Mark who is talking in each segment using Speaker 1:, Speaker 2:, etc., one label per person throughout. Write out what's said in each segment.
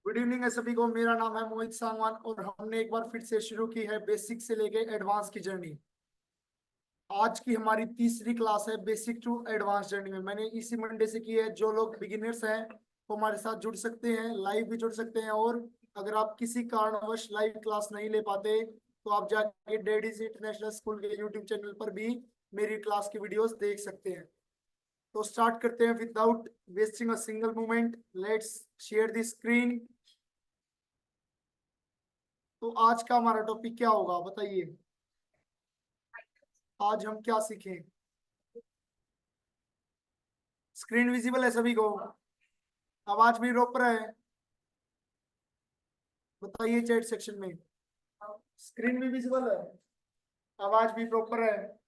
Speaker 1: Good evening है सभी को। मेरा नाम है मोहित सांगवान और हमने एक बार फिर से शुरू की है बेसिक से लेके एडवांस की जर्नी। आज की हमारी तीसरी क्लास है बेसिक टू एडवांस जर्नी में। मैंने इसी मंडे से की है। जो लोग बिगिनर्स हैं वो हमारे साथ जुड़ सकते हैं, लाइव भी जुड़ सकते हैं। और अगर आप किसी कारणवश लाइव क्लास नहीं ले पाते तो आप जाके डैडीज इंटरनेशनल स्कूल के यूट्यूब चैनल पर भी मेरी क्लास की वीडियोस देख सकते हैं। तो स्टार्ट करते हैं without wasting a single moment. Let's share the screen. तो आज का हमारा टॉपिक क्या होगा बताइए। आज हम क्या सीखें। स्क्रीन विजिबल है सभी को? आवाज भी रोक रहा है? बताइए चैट सेक्शन में। स्क्रीन भी विजिबल है, आवाज भी प्रॉपर है।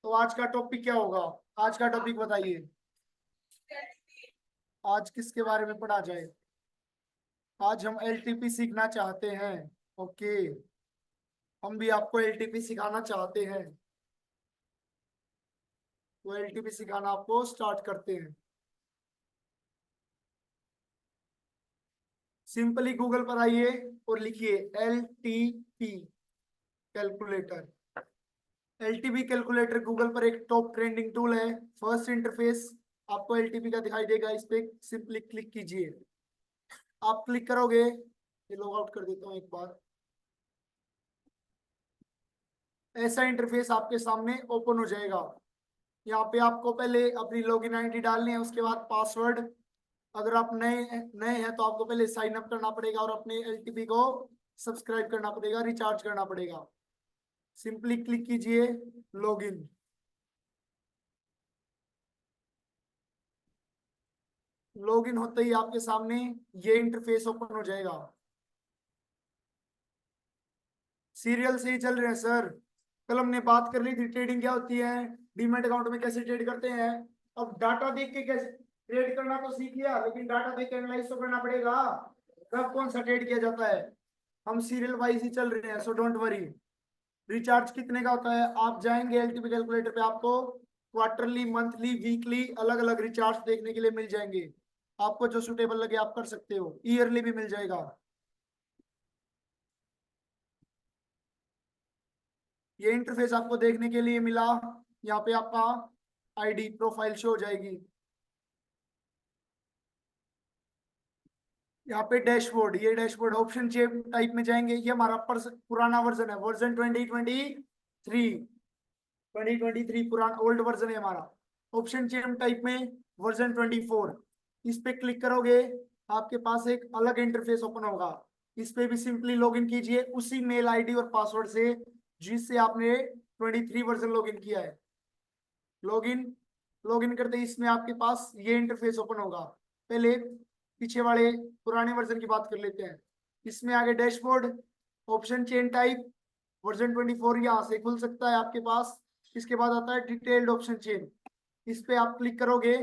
Speaker 1: तो आज का टॉपिक क्या होगा? आज का टॉपिक बताइए। आज किसके बारे में पढ़ा जाए? आज हम एलटीपी सीखना चाहते हैं। ओके, हम भी आपको एलटीपी सिखाना चाहते हैं। तो एलटीपी सिखाना आपको स्टार्ट करते हैं। सिंपली गूगल पर आइए और लिखिए LTP calculator. LTP calculator Google पर एक टॉप ट्रेंडिंग टूल है। फर्स्ट इंटरफेस आपको एलटीपी का दिखाई देगा, इस पे सिंपली क्लिक कीजिए। आप क्लिक करोगे, ये लॉग आउट कर देता हूँ एक बार। ऐसा इंटरफेस आपके सामने ओपन हो जाएगा। यहाँ पे आपको पहले अपनी लॉगिन आईडी डालनी है, उसके बाद पासवर्ड। अगर आप नए नए हैं तो आपको पहले साइन अप करना पड़ेगा और अपने एलटीपी को सब्सक्राइब करना पड़ेगा, रिचार्ज करना पड़ेगा। सिंपली क्लिक कीजिए लॉगिन। लॉगिन होते ही आपके सामने ये इंटरफेस ओपन हो जाएगा। सीरियल से ही चल रहे हैं सर। कल हमने बात कर ली थी ट्रेडिंग क्या होती है, डीमैट अकाउंट में कैसे ट्रेड करते हैं। अब डाटा देख के कैसे ट्रेड करना तो सीख लिया, लेकिन डाटा देख के एनालाइज तो करना पड़ेगा कब कौन सा ट्रेड किया जाता है। हम सीरियल वाइज ही चल रहे हैं, सो डोंट वरी। रिचार्ज कितने का होता है? आप जाएंगे एलटीपी कैलकुलेटर पे, आपको क्वार्टरली, मंथली, वीकली अलग अलग रिचार्ज देखने के लिए मिल जाएंगे। आपको जो सुटेबल लगे आप कर सकते हो। ईयरली भी मिल जाएगा। ये इंटरफेस आपको देखने के लिए मिला। यहाँ पे आपका आईडी प्रोफाइल शो हो जाएगी। यहाँ पे डैशबोर्ड, ये डैशबोर्ड ऑप्शन चेन टाइप में जाएंगे। ये हमारा पुराना वर्जन है, वर्जन 2023 पुराना ओल्ड वर्जन है हमारा। ऑप्शन चेन टाइप में वर्जन 24। इस पे क्लिक करोगे, आपके पास एक अलग इंटरफेस ओपन होगा। इस पे भी सिंपली लॉगिन कीजिए उसी मेल आईडी और पासवर्ड से जिससे आपने 23 वर्जन लॉगिन किया है। लॉगिन लॉगिन करते ही इसमें आपके पास ये इंटरफेस ओपन होगा। पहले पीछे वाले पुराने वर्जन की बात कर लेते हैं। इसमें आगे dashboard, option chain type, version 24 यहाँ से खुल सकता है आपके पास। इसके बाद आता है डिटेल्ड ऑप्शन चेन। इस पे आप क्लिक करोगे,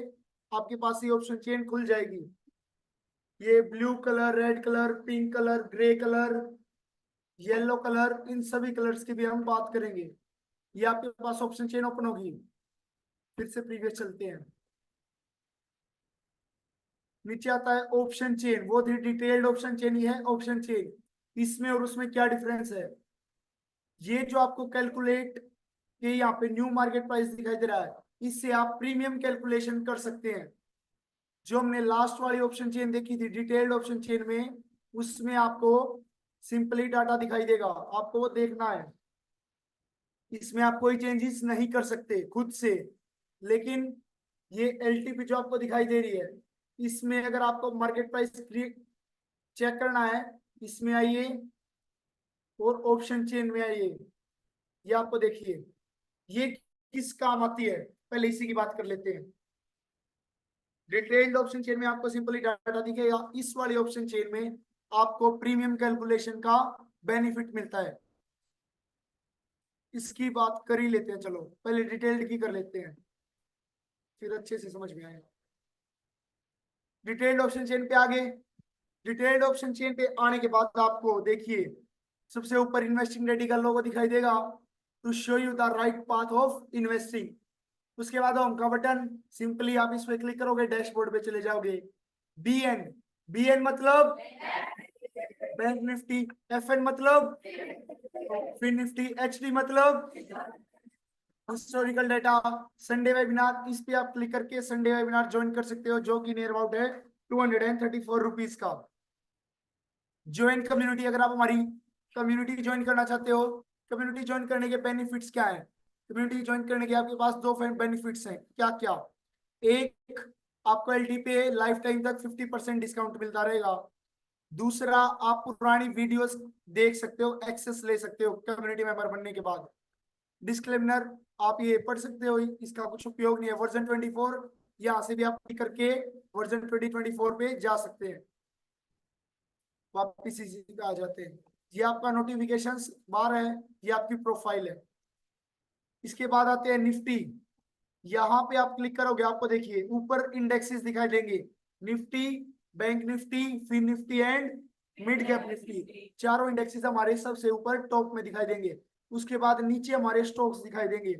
Speaker 1: आपके पास ये ऑप्शन चेन खुल जाएगी। ये blue colour, red colour, pink colour, grey colour, yellow colour, इन सभी कलर्स की भी हम बात करेंगे। ये आपके पास ऑप्शन चेन ओपन होगी। फिर से प्रीवियस चलते हैं। नीचे आता है ऑप्शन चेन, वो थी डिटेल्ड ऑप्शन चेन, ही है ऑप्शन चेन। इसमें और उसमें क्या डिफरेंस है? ये जो आपको कैलकुलेट के यहाँ पे न्यू मार्केट प्राइस दिखाई दे रहा है, इससे आप प्रीमियम कैलकुलेशन कर सकते हैं। जो हमने लास्ट वाली ऑप्शन चेन देखी थी डिटेल्ड ऑप्शन चेन में, उसमें आपको सिंपली डाटा दिखाई देगा, आपको वो देखना है। इसमें आप कोई चेंजेस नहीं कर सकते खुद से। लेकिन ये एलटीपी जो आपको दिखाई दे रही है, इसमें अगर आपको मार्केट प्राइस चेक करना है, इसमें आइए और ऑप्शन चेन में आइए। ये आपको देखिए ये किस काम आती है, पहले इसी की बात कर लेते हैं। डिटेल्ड ऑप्शन चेन में आपको सिंपली डाटा दिखेगा। इस वाली ऑप्शन चेन में आपको प्रीमियम कैलकुलेशन का बेनिफिट मिलता है। इसकी बात कर ही लेते हैं, चलो पहले डिटेल्ड की कर लेते हैं, फिर अच्छे से समझ में आएगा। डिटेल्ड ऑप्शन चेन पे आगे, डिटेल्ड ऑप्शन चेन पे आने के बाद आपको देखिए सबसे ऊपर इन्वेस्टिंग रेडी का लोगो दिखाई देगा, to show you the right path of investing. उसके बाद होम का बटन, सिंपली आप इस पे क्लिक करोगे, डैशबोर्ड पे चले जाओगे। बी एन BN मतलब बैंक निफ्टी, FN मतलब फिन निफ्टी, HD मतलब हिस्टोरिकल डाटा। संडे वेबिनार, इस पे आप क्लिक करके संडे वेबिनार ज्वाइन कर सकते हो, जो कि नियर अबाउट है 234 रुपीज का। ज्वाइन कम्युनिटी, अगर आप हमारी कम्युनिटी ज्वाइन करना चाहते हो, कम्युनिटी ज्वाइन करने के बेनिफिट्स क्या है? कम्युनिटी ज्वाइन करने के आपके पास दो बेनिफिट्स हैं, क्या क्या? एक, आपको LD पे लाइफ टाइम तक 50% डिस्काउंट मिलता रहेगा। दूसरा, आप पुरानी वीडियोस देख सकते हो, एक्सेस ले सकते हो कम्युनिटी मेंबर बनने के बाद। डिस्क्लेमर आप ये पढ़ सकते हो, इसका कुछ उपयोग नहीं है। वर्जन 24 यहाँ से भी आप क्लिक करके वर्जन 2024 पे जा सकते हैं। वापिस इसी पे आ जाते हैं। ये आपका नोटिफिकेशंस बार है, ये आपकी प्रोफाइल है। इसके बाद आते हैं निफ्टी। यहाँ पे आप क्लिक करोगे, आपको देखिए ऊपर इंडेक्सेस दिखाई देंगे, Nifty, bank Nifty, fin Nifty and mid cap Nifty. चारों इंडेक्सेस हमारे सबसे ऊपर टॉप में दिखाई देंगे। उसके बाद नीचे हमारे स्टॉक्स दिखाई देंगे।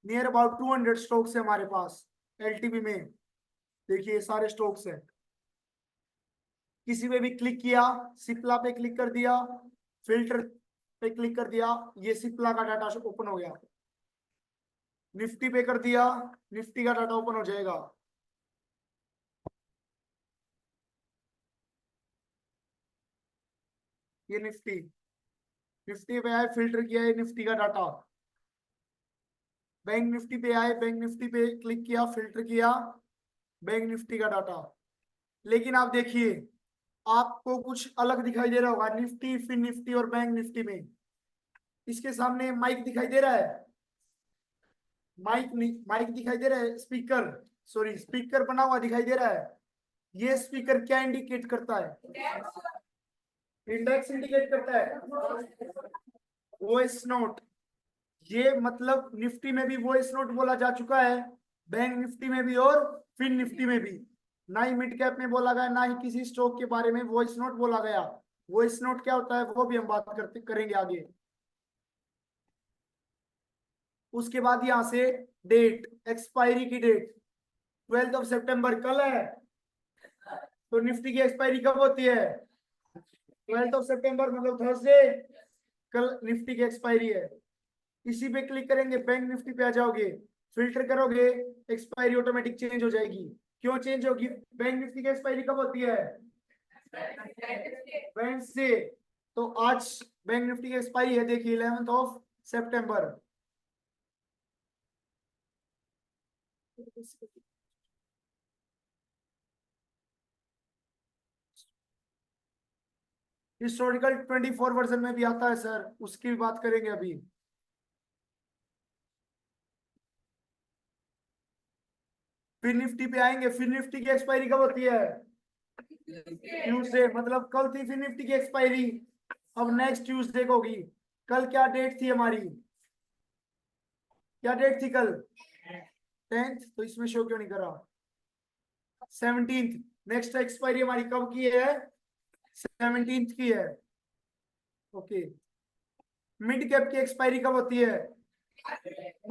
Speaker 1: नियर अबाउट 200 स्टॉक्स है हमारे पास LTP में। देखिए सारे स्टॉक्स हैं। किसी पे भी क्लिक किया, सिप्ला पे क्लिक कर दिया, फिल्टर पे क्लिक कर दिया, ये सिप्ला का डाटा ओपन हो गया। निफ्टी पे कर दिया, निफ्टी का डाटा ओपन हो जाएगा। ये निफ्टी, निफ्टी पे आए, फिल्टर किया है निफ्टी का डाटा। बैंक निफ्टी पे आए, बैंक निफ्टी पे क्लिक किया, फिल्टर किया, बैंक निफ्टी का डाटा। लेकिन आप देखिए, आपको कुछ अलग दिखाई दे रहा होगा निफ्टी, फिन निफ्टी और बैंक निफ्टी में। इसके सामने माइक दिखाई दे रहा है, माइक माइक दिखाई दे रहा है, स्पीकर, सॉरी स्पीकर बना हुआ दिखाई दे रहा है। ये स्पीकर क्या इंडिकेट करता है? इंडेक्स इंडिकेट करता है, वॉइस नोट। ये मतलब निफ्टी में भी वॉइस नोट बोला जा चुका है, बैंक निफ्टी में भी और फिन निफ्टी में भी। ना ही मिड कैप में बोला गया, ना ही किसी स्टॉक के बारे में वॉइस नोट बोला गया। वॉइस नोट क्या होता है वो भी हम बात करते करेंगे आगे। उसके बाद यहाँ से डेट, एक्सपायरी की डेट 12 सितंबर कल है, तो निफ्टी की एक्सपायरी कब होती है? 12 सितंबर मतलब थर्सडे, कल निफ्टी की एक्सपायरी है। इसी पे क्लिक करेंगे, बैंक निफ्टी पे आ जाओगे, फिल्टर करोगे, एक्सपायरी ऑटोमेटिक चेंज हो जाएगी। क्यों चेंज होगी? बैंक निफ्टी की एक्सपायरी कब होती है? वेडनेसडे। तो आज बैंक निफ्टी की एक्सपायरी है, देखिए 11 सितंबर। हिस्टोरिकल 24 वर्जन में भी आता है सर, उसकी भी बात करेंगे अभी। फिर निफ्टी पे आएंगे, फिर निफ्टी की एक्सपायरी कब होती है? ट्यूसडे, मतलब कल थी फिर निफ्टी की एक्सपायरी, अब नेक्स्ट ट्यूसडे को होगी। कल क्या डेट थी हमारी? क्या डेट थी कल? 10th, तो इसमें शो क्यों नहीं करा? 17th। नेक्स्ट एक्सपायरी हमारी कब की है? 17th की है। ओके। मिड कैप की एक्सपायरी कब होती है?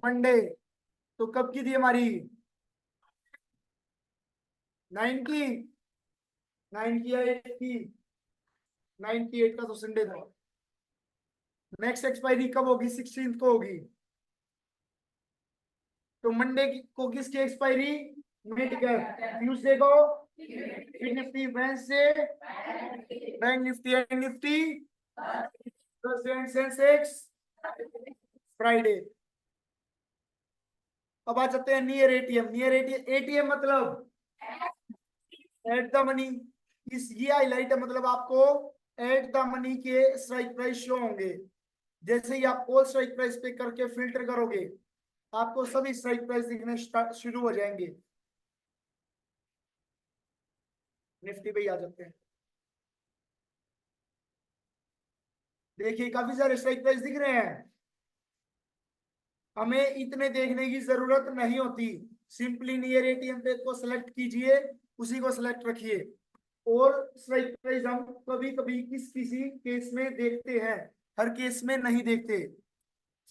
Speaker 1: मंडे। तो कब की थी हमारी? 9 की, 9 की या 8 की? 9 की, 8 का तो संडे था। नेक्स्ट एक्सपायरी कब होगी? 16th को होगी। तो मंडे को किसकी एक्सपायरी? Mid cap. ट्यूसडे को फिर Nifty, Wednesday bank Nifty and Nifty, Thursday and Sensex Friday. अब आ जाते हैं near ATM. Near ATM, ATM मतलब एट द मनी। इस ये हाईलाइट है, मतलब आपको एट द मनी के स्ट्राइक प्राइस शो होंगे। जैसे ही आप ऑल स्ट्राइक प्राइस पे करके फिल्टर करोगे, आपको सभी स्ट्राइक प्राइस दिखने शुरू हो जाएंगे। निफ्टी पे ही आ जाते हैं। देखिए काफी सारे स्ट्राइक प्राइस दिख रहे हैं। हमें इतने देखने की जरूरत नहीं होती। सिंपली नियर एटीएम पे को सिलेक्ट कीजिए, उसी को सिलेक्ट रखिए। और स्ट्राइक प्राइस हम कभी कभी किस किसी केस में देखते हैं, हर केस में नहीं देखते।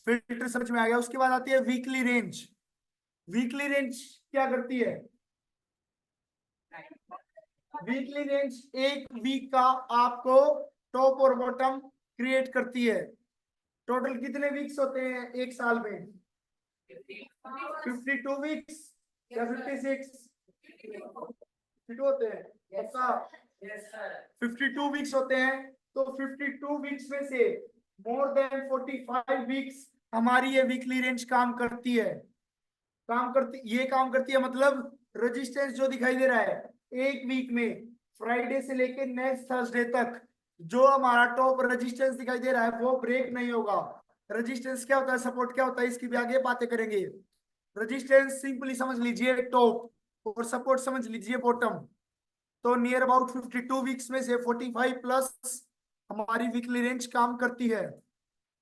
Speaker 1: फिल्टर समझ में आ गया। उसके बाद आती है वीकली रेंज। वीकली रेंज क्या करती है? वीकली रेंज एक वीक का आपको टॉप और बॉटम क्रिएट करती है। टोटल कितने वीक्स होते हैं एक साल में? 52 वीक्स या 56? 52 होते हैं पक्का? 52 वीक्स होते हैं। तो 52 वीक्स में से मोर देन 45 वीक्स हमारी ये वीकली रेंज काम करती है। काम करती है मतलब रेजिस्टेंस जो दिखाई दे रहा है एक वीक में फ्राइडे से लेके नेक्स्ट थर्सडे तक, जो हमारा टॉप रेजिस्टेंस दिखाई दे रहा है वो ब्रेक नहीं होगा। रेजिस्टेंस क्या होता है, सपोर्ट क्या होता है, इसकी भी आगे बातें करेंगे। रेजिस्टेंस सिंपली समझ लीजिए टॉप, और सपोर्ट समझ लीजिए बॉटम। तो नियर अबाउट 52 वीक्स में से 45 प्लस हमारी वीकली रेंज काम करती है।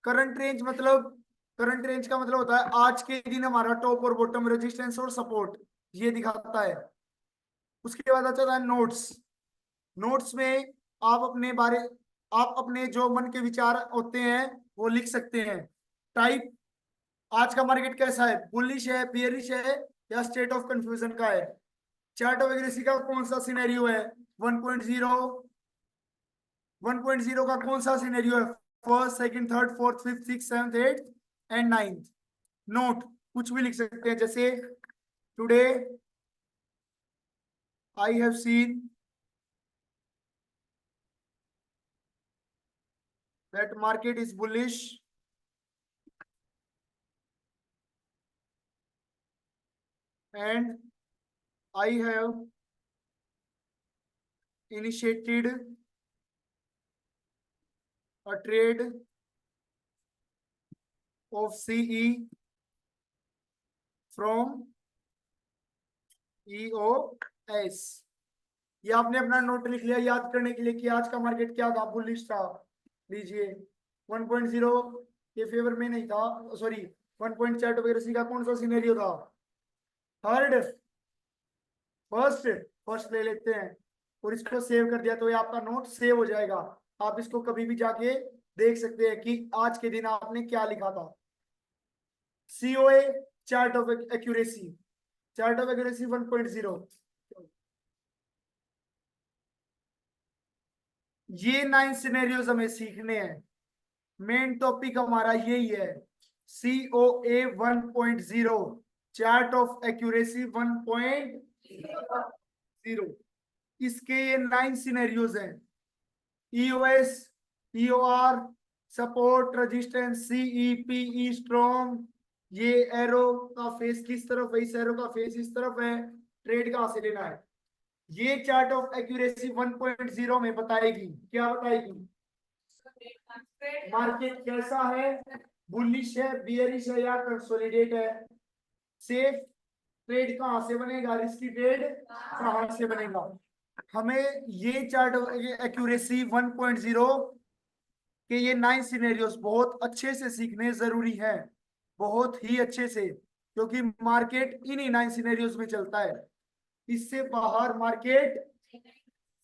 Speaker 1: करंट रेंज मतलब, करंट रेंज का मतलब होता है आज के दिन हमारा टॉप और बॉटम रेजिस्टेंस और सपोर्ट ये दिखाता है। उसके बाद आता है नोट्स। नोट्स में आप अपने बारे, आप अपने जो मन के विचार होते हैं वो लिख सकते हैं। टाइप, आज का मार्केट कैसा है, बुलिश है, बियरिश है, या स्टेट ऑफ कंफ्यूजन का है। चार्ट ऑफ एग्रेसी का कौन सा सिनेरियो है, 1.0, 1.0 का कौन सा सिनेरियो है, first, second, third, fourth, fifth, six, seventh, eight and ninth. Note कुछ भी लिख सकते हैं, जैसे today I have seen that market is bullish and I have initiated a trade of CE from EOS। ये आपने अपना नोट लिख लिया याद करने के लिए कि आज का मार्केट क्या था, बुलिश था। लीजिए 1.0 के फेवर में नहीं था, सॉरी 1.4 वगैरह का कौन सा सिनेरियो था, थर्ड, फर्स्ट, फर्स्ट ले लेते हैं और इसको सेव कर दिया तो ये आपका नोट सेव हो जाएगा। आप इसको कभी भी जाके देख सकते हैं कि आज के दिन आपने क्या लिखा था। COA, chart of accuracy, chart of accuracy 1.0। ये 9 सिनेरियोज हमें सीखने हैं, मेन टॉपिक हमारा यही है। COA 1.0, चार्ट ऑफ एक्यूरेसी 1.0, इसके ये 9 सिनेरियोज हैं। EOS, EOR, support, resistance, CE, PE, strong, ये एरो का फेस किस तरफ है, इस एरो का फेस इस तरफ है, ट्रेड कहां से लेना है, ये चार्ट ऑफ एक्यूरेसी 1.0 में बताएगी। क्या बताएगी, मार्केट कैसा है, बुलिश है, बियरिश है, या कंसोलिडेट है। सेफ ट्रेड कहां से बनेगा, रिस्की ट्रेड कहां से बनेगा। हमें ये चार्ट ऑफ एक्यूरेसी 1.0 के ये 9 सिनेरियोस बहुत अच्छे से सीखने जरूरी है, बहुत ही अच्छे से, क्योंकि मार्केट इन्हीं 9 सिनेरियोस में चलता है, इससे बाहर मार्केट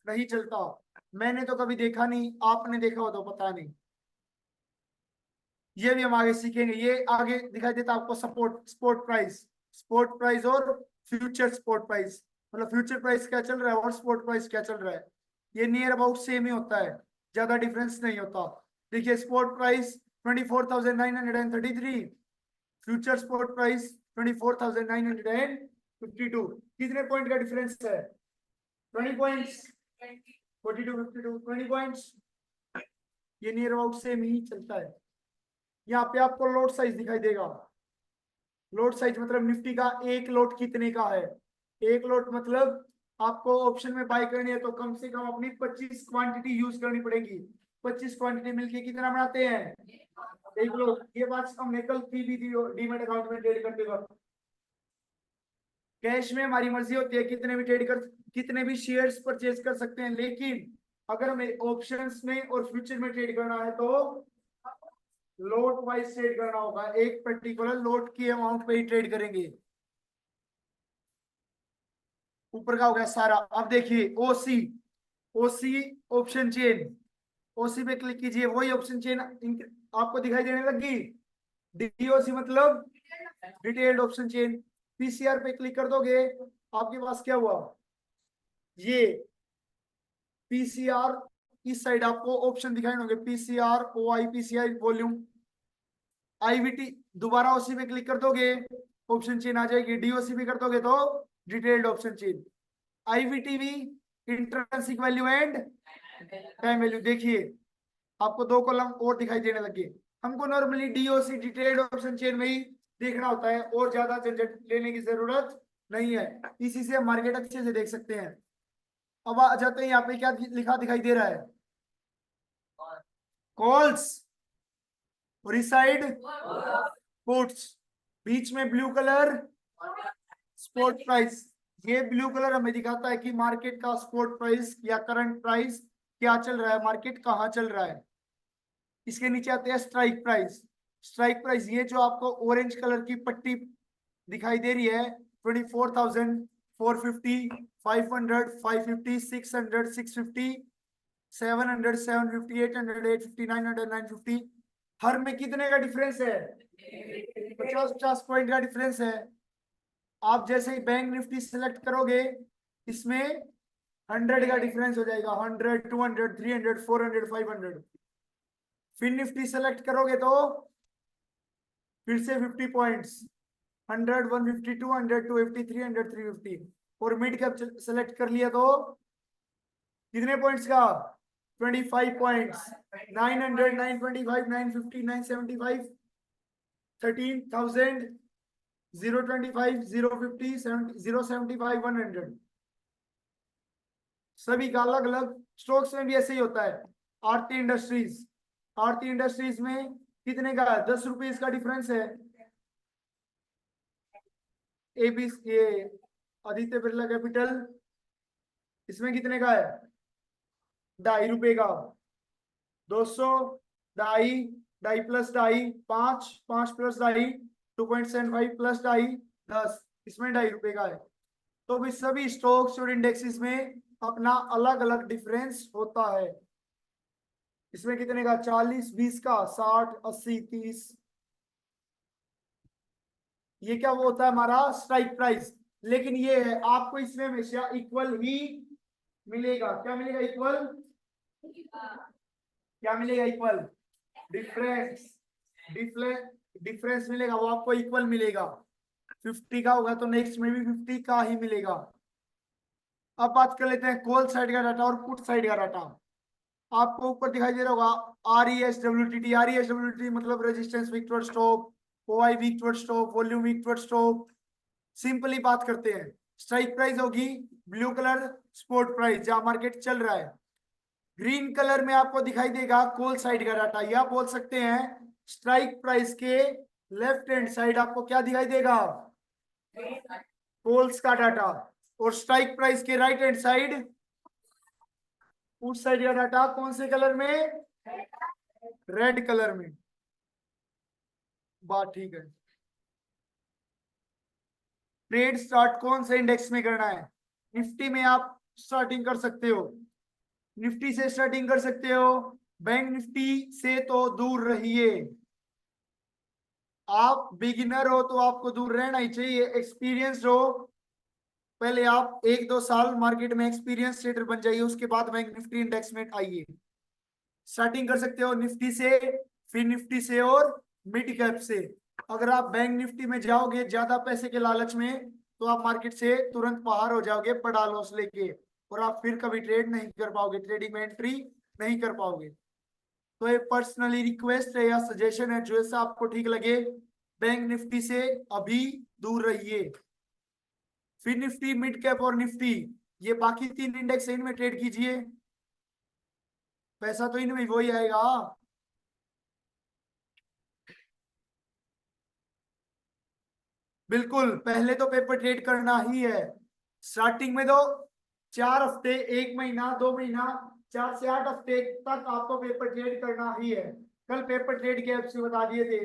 Speaker 1: नहीं चलता। मैंने तो कभी देखा नहीं, आपने देखा हो तो पता नहीं। ये भी हम आगे सीखेंगे। ये आगे दिखाई देता आपको support, spot price, spot price और फ्यूचर स्पॉट प्राइस, मतलब फ्यूचर प्राइस क्या चल रहा है और स्पॉट प्राइस क्या चल रहा है, ये नियर अबाउट सेम ही होता है, ज्यादा डिफरेंस नहीं होता। देखिए spot price 24,933, future spot price 24,952, कितने पॉइंट का डिफरेंस है, 20 पॉइंट्स, 42, 52, 20 पॉइंट्स, ये नियर अबाउट सेम ही चलता है। यहाँ पे आपको लोट साइज दिखाई देगा। लोट साइज मतलब निफ्टी का एक लोट कितने का है, एक लोट मतलब आपको ऑप्शन में बाय करनी है तो कम से कम अपनी 25 क्वांटिटी यूज करनी पड़ेगी। 25 क्वांटिटी मिलके कितना बनाते हैं, एक लोट। ये बात हमने कल की भी थी डीमैट अकाउंट में ट्रेड करते वक्त। कैश में हमारी मर्जी होती है कितने भी ट्रेड कर, कितने भी शेयर्स परचेज कर सकते हैं, लेकिन अगर हमें ऑप्शंस में और फ्यूचर में ट्रेड करना है तो लोट वाइज ट्रेड करना होगा, एक पर्टिकुलर लोट की अमाउंट पे ही ट्रेड करेंगे। ऊपर का हो गया सारा। अब देखिए ओसी, ओसी ऑप्शन चेन, ओसी पे क्लिक कीजिए, वही ऑप्शन चेन आपको दिखाई देने लगी। डीओसी मतलब डिटेल्ड ऑप्शन चेन। पीसीआर पे क्लिक कर दोगे, आपके पास क्या हुआ, ये पीसीआर, इस साइड आपको ऑप्शन दिखाई होंगे, PCR, OI, PCI volume, IVT, दोबारा उसी पे क्लिक कर दोगे ऑप्शन चेन आ जाएगी, डीओसी भी कर दोगे तो detailed option chain, IVTV, intrinsic value and time value. देखिए आपको दो कॉलम और दिखाई देने लगे। हमको normally DOC, detailed option chain में ही देखना होता है, और ज्यादा झंझट लेने की जरूरत नहीं है, इसी से हम मार्केट अच्छे से देख सकते हैं। अब आ जाते हैं यहाँ पे, क्या लिखा दिखाई दे रहा है, कॉल्स, और इस साइड पुट्स, बीच में ब्लू कलर स्पॉट प्राइस। ये ब्लू कलर हमें दिखाता है कि मार्केट का स्पॉट प्राइस या करंट प्राइस क्या चल रहा है, मार्केट कहाँ चल रहा है। इसके नीचे आते हैं स्ट्राइक प्राइस। स्ट्राइक प्राइस, ये जो आपको ऑरेंज कलर की पट्टी दिखाई दे रही है, 24,000, 450, 500, 550, 600, 650, 700, 750, 800, 850, 900, 950, हर में कितने का डिफरेंस है, 50-50 पॉइंट का डिफरेंस है। आप जैसे ही बैंक निफ्टी सेलेक्ट करोगे, इसमें 100 का डिफरेंस हो जाएगा, 100, 200, 300, 400, 500। फिर निफ्टी सेलेक्ट करोगे तो फिर से 50 पॉइंट्स, 100, 150, 200, 250, 300, 350। और मिड कैप सेलेक्ट कर लिया तो कितने पॉइंट्स का, 25 पॉइंट्स, 900, 925, 950, 975, 13,000, 025, 050, 075, 100। सभी का अलग अलग। स्टॉक्स में भी ऐसे ही होता है। आरती इंडस्ट्रीज, आरती इंडस्ट्रीज में कितने का है, 10 रुपीज का डिफरेंस है। एबी, ये आदित्य बिरला कैपिटल, इसमें कितने का है, 2.5 रुपए का, 200, 2.5, 2.5 प्लस 2.5, 5, 5 प्लस 2.5, 2.75 प्लस 2.5, 10, इसमें 2.5 रुपए का है। तो भी सभी स्टॉक्स और इंडेक्सेस में अपना अलग अलग डिफरेंस होता है। इसमें कितने का, 40, 20 का, 60, 80, 30। ये क्या वो होता है हमारा स्ट्राइक प्राइस। लेकिन ये है आपको इसमें हमेशा इक्वल ही मिलेगा। क्या मिलेगा, इक्वल, क्या मिलेगा, इक्वल डिफरेंस, डिफरेंस मिलेगा, वो आपको इक्वल मिलेगा। 50 का होगा तो नेक्स्ट में भी 50 का ही मिलेगा। अब बात कर लेते हैं कॉल साइड का डाटा और पुट साइड का डाटा। आपको ऊपर दिखाई दे रहा होगा RESWTT। RESWTT मतलब resistance victor stop, OI victor stop, volume victor stop. Simply बात करते हैं, स्ट्राइक प्राइस होगी ब्लू कलर, स्पॉट प्राइस जहां मार्केट चल रहा है। ग्रीन कलर में आपको दिखाई देगा कॉल साइड का डाटा, या बोल सकते हैं स्ट्राइक प्राइस के लेफ्ट हैंड साइड आपको क्या दिखाई देगा, कॉल्स का डाटा। और स्ट्राइक प्राइस के राइट हैंड साइड, उस साइड का डाटा कौन से कलर में, रेड कलर में। बात ठीक है। ट्रेड स्टार्ट कौन से इंडेक्स में करना है, निफ्टी में आप स्टार्टिंग कर सकते हो, निफ्टी से स्टार्टिंग कर सकते हो। बैंक निफ्टी से तो दूर रहिए, आप बिगिनर हो तो आपको दूर रहना ही चाहिए। एक्सपीरियंस हो, पहले आप 1-2 साल मार्केट में एक्सपीरियंस ट्रेडर बन जाइए, उसके बाद बैंक निफ्टी इंडेक्स में आइए। स्टार्टिंग कर सकते हो निफ्टी से, फिर निफ्टी से और मिड कैप से। अगर आप बैंक निफ्टी में जाओगे ज्यादा पैसे के लालच में, तो आप मार्केट से तुरंत बाहर हो जाओगे बड़ा लॉस लेके, और आप फिर कभी ट्रेड नहीं कर पाओगे, ट्रेडिंग में एंट्री नहीं कर पाओगे। तो ये पर्सनली रिक्वेस्ट है या सजेशन है, जो ऐसा आपको ठीक लगे। बैंक निफ्टी से अभी दूर रहिए। फिर निफ्टी, मिड कैप और निफ्टी, ये बाकी 3 इंडेक्स है, इनमें ट्रेड कीजिए, पैसा तो इनमें वही आएगा। बिल्कुल, पहले तो पेपर ट्रेड करना ही है। स्टार्टिंग में तो 4 हफ्ते, 1 महीना, 2 महीना, 4 से 8 हफ्ते तक आपको पेपर ट्रेड करना ही है। कल पेपर ट्रेड के ऐप्स बता दिए थे।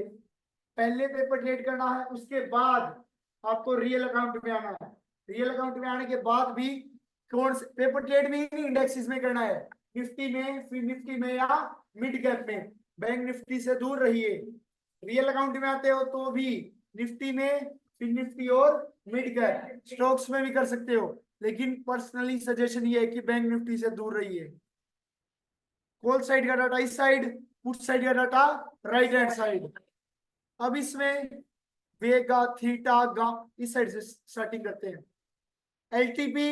Speaker 1: पहले पेपर ट्रेड करना है, उसके बाद आपको रियल अकाउंट में आना है। रियल अकाउंट में आने के बाद भी कौन से पेपर ट्रेड भी इंडेक्सेस में करना है, निफ्टी में, फिर निफ्टी में या मिड कैप में। बैंक निफ्टी से दूर रहिए। रियल अकाउंट में आते हो तो भी निफ्टी में, फिर निफ्टी और मिड कैप, स्टॉक्स में भी कर सकते हो। लेकिन पर्सनली सजेशन ये है कि बैंक निफ्टी से दूर रहिए। कॉल साइड का डाटा इस साइड, पुट साइड का डाटा राइट हैंड साइड। अब इसमें वेगा, थीटा, गा इस साइड से स्टार्टिंग करते हैं। एलटीपी,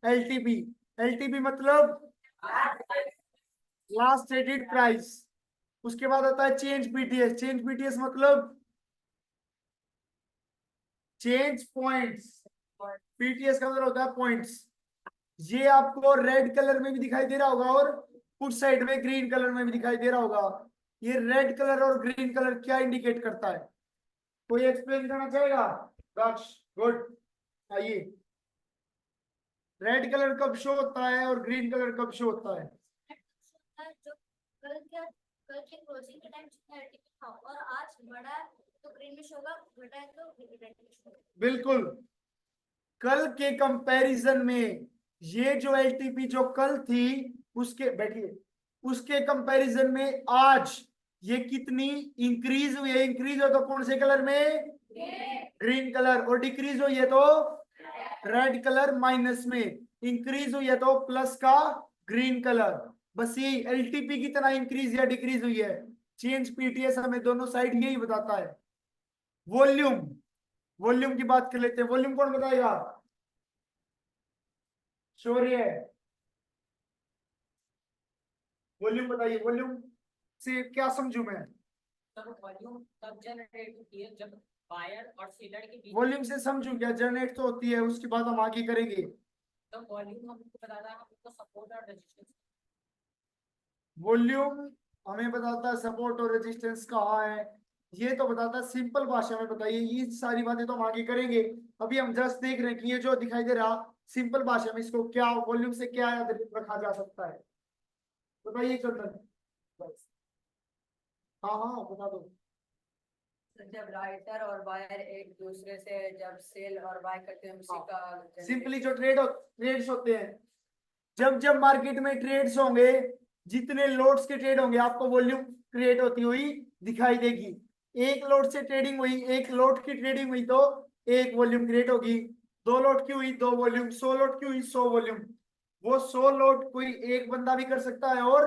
Speaker 1: एलटीपी, एलटीपी मतलब लास्ट ट्रेडेड प्राइस। उसके बाद आता है चेंज पीटीएस। चेंज पीटीएस मतलब चेंज पॉइंट्स। पीटीएस का मतलब होता है पॉइंट्स। ये आपको रेड कलर में भी दिखाई दे रहा होगा और पुट साइड में ग्रीन कलर में भी दिखाई दे रहा होगा। ये रेड कलर और ग्रीन कलर क्या इंडिकेट करता है? कोई एक्सप्लेन करना चाहेगा? दक्ष, गुड। आइए, रेड कलर कब शो होता है और ग्रीन कलर कब शो होता है?
Speaker 2: जो कल के क्लोजिंग के टाइम जितना एलटीपी था और आज बढ़ा है तो ग्रीन में शो होगा, घटा है तो रेड में शो होगा।
Speaker 1: बिल्कुल, कल के कंपैरिजन में ये जो एलटीपी जो कल थी उसके, बैठिए, उसके कंपैरिजन में आज ये कितनी इंक्रीज हुई है? इंक्रीज हो तो कौन से कलर में? Green colour. और डिक्रीज हुई है तो रेड कलर माइनस में। इंक्रीज हुई है तो प्लस का ग्रीन कलर। बस यही एलटीपी कितना इंक्रीज या डिक्रीज हुई है। चेंज पीटीएस हमें दोनों साइड यही बताता है। वॉल्यूम, वॉल्यूम की बात कर लेते हैं। वॉल्यूम कौन बताएगा? शौर्य, वॉल्यूम बताइए। वॉल्यूम से क्या समझू मैं?
Speaker 3: तब वॉल्यूम तब जनरेट होती है जब बायर और सेलर के बीच।
Speaker 1: वॉल्यूम से समझू क्या? जनरेट तो होती है, उसकी बात हम आगे करेंगे।
Speaker 3: तो वॉल्यूम हमको बताता है हमको सपोर्ट और रेजिस्टेंस।
Speaker 1: वॉल्यूम हमें बताता है सपोर्ट और रेजिस्टेंस कहाँ है, ये तो बताता है। सिंपल भाषा में बताइए, ये सारी बातें तो हम आगे करेंगे। अभी हम जस्ट देख रहे हैं कि ये जो दिखाई दे रहा सिंपल भाषा में, इसको क्या वॉल्यूम से क्या याद रखा जा सकता है? बताइए चंदन। हाँ हाँ बता दो।
Speaker 4: जब राइटर और बायर एक दूसरे से जब सेल और बाय करते हैं उसी का
Speaker 1: सिंपली जो ट्रेड्स होते हैं, जब जब मार्केट में ट्रेड्स होंगे, जितने लोट्स के ट्रेड होंगे आपको वॉल्यूम क्रिएट होती हुई दिखाई देगी। एक लोट से ट्रेडिंग हुई, एक लोट की ट्रेडिंग हुई तो एक वॉल्यूम क्रिएट होगी। 2 लोट की हुई 2 वॉल्यूम, 100 लोट की हुई 100 वॉल्यूम। वो 100 लोट कोई एक बंदा भी कर सकता है और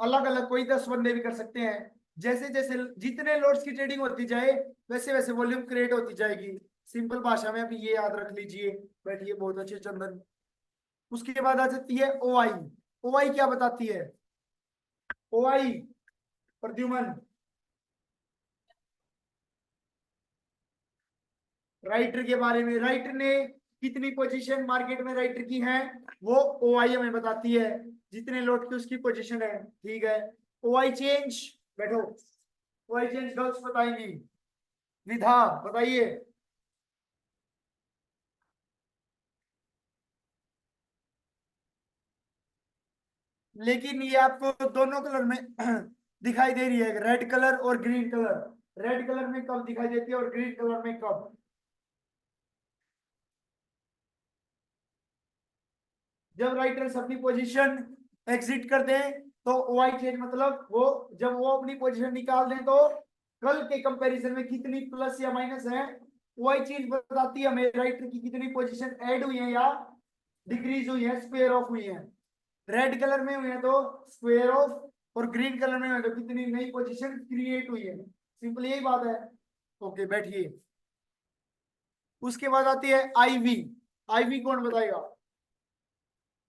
Speaker 1: अलग अलग कोई 10 बंदे भी कर सकते हैं। जैसे जैसे जितने लोट्स की ट्रेडिंग होती जाए वैसे वैसे वॉल्यूम क्रिएट होती जाएगी। सिंपल भाषा में अभी ये याद रख लीजिए। बैठिए, बहुत अच्छे चंदन। उसके बाद आ जाती है ओआई। ओआई क्या बताती है? ओआई, प्रद्युमन। राइटर के बारे में, राइटर ने कितनी पोजीशन मार्केट में राइटर की है वो ओआई हमें बताती है। जितने लोट की उसकी पोजीशन है, ठीक है। ओआई चेंज, बैठो। ओआई चेंज गर्ल्स बताएंगी। विधा बताइए। लेकिन ये आपको दोनों कलर में दिखाई दे रही है, रेड कलर और ग्रीन कलर। रेड कलर में कब दिखाई देती है और ग्रीन कलर में कब? जब राइटर्स अपनी पोजीशन एग्जिट कर दें तो ओआई चेंज मतलब वो जब वो अपनी पोजीशन निकाल दें तो कल के कंपैरिजन में कितनी प्लस या माइनस है। ओआई चेंज बताती है हमें राइटर की कितनी पोजीशन ऐड हुई है या डिक्रीज हुई है, स्क्वायर ऑफ हुई है। रेड कलर में हुई है तो स्क्वायर ऑफ, और ग्रीन कलर में हुई है तो कितनी नई पोजीशन क्रिएट हुई है। सिंपल यही बात है। ओके, बैठिए। उसके बाद आती है आईवी। आईवी कौन बताएगा?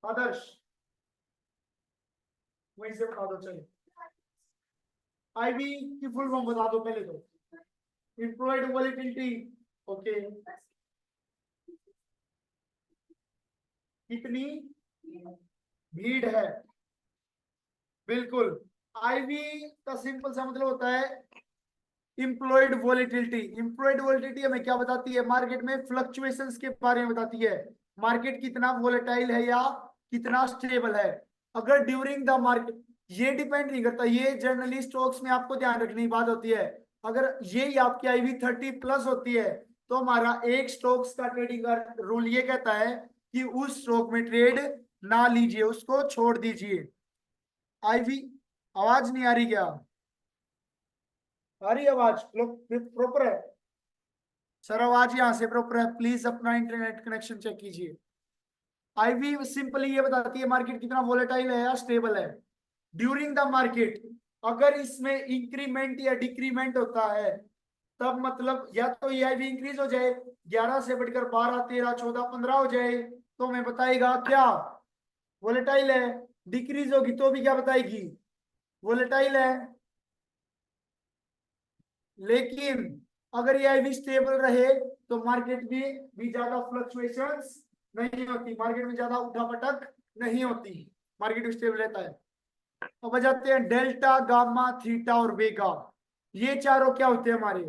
Speaker 1: आदर्श, वहीं से बता दो। चलिए, आईवी की फुल फॉर्म बता दो पहले तो। Employed volatility. ओके, कितनी भीड़ है? बिल्कुल। आईवी का सिंपल सा मतलब होता है इम्प्लॉयड वॉलेटिलिटी। इम्प्लॉयड वॉलेटिलिटी हमें क्या बताती है? मार्केट में फ्लक्चुएशंस के बारे में बताती है। मार्केट कितना वोलेटाइल है या कितना स्टेबल है। अगर ड्यूरिंग द मार्केट, ये डिपेंड नहीं करता, ये जनरली स्टॉक्स में आपको ध्यान रखने की बात होती है। अगर ये आपकी आईवी 30+ होती है तो हमारा एक स्टॉक्स का ट्रेडिंग का रूल ये कहता है कि उस स्टॉक में ट्रेड ना लीजिए, उसको छोड़ दीजिए। आईवी, आवाज नहीं आ रही क्या? आ रही आवाज? प्रॉपर है? सर आवाज यहाँ से प्रॉपर है, प्लीज अपना इंटरनेट कनेक्शन चेक कीजिए। आईवी सिंपली ये बताती है मार्केट कितना वोलेटाइल है या स्टेबल है ड्यूरिंग द मार्केट। अगर इसमें इंक्रीमेंट या डिक्रीमेंट होता है तब मतलब या तो ये आईवी इंक्रीज हो जाए 11 से बढ़कर 12, 13, 14, 15 हो जाए तो हमें बताएगा क्या वोलेटाइल है, डिक्रीज होगी तो भी क्या बताएगी वोलेटाइल है। लेकिन अगर ये आईवी स्टेबल रहे तो मार्केट में भी ज्यादा फ्लक्चुएशंस नहीं होती, मार्केट में ज्यादा उठापटक नहीं होती, मार्केट भी स्टेबल रहता है। अब आ जाते हैं डेल्टा, गामा, थीटा और वेगा। ये चारों क्या होते हैं हमारे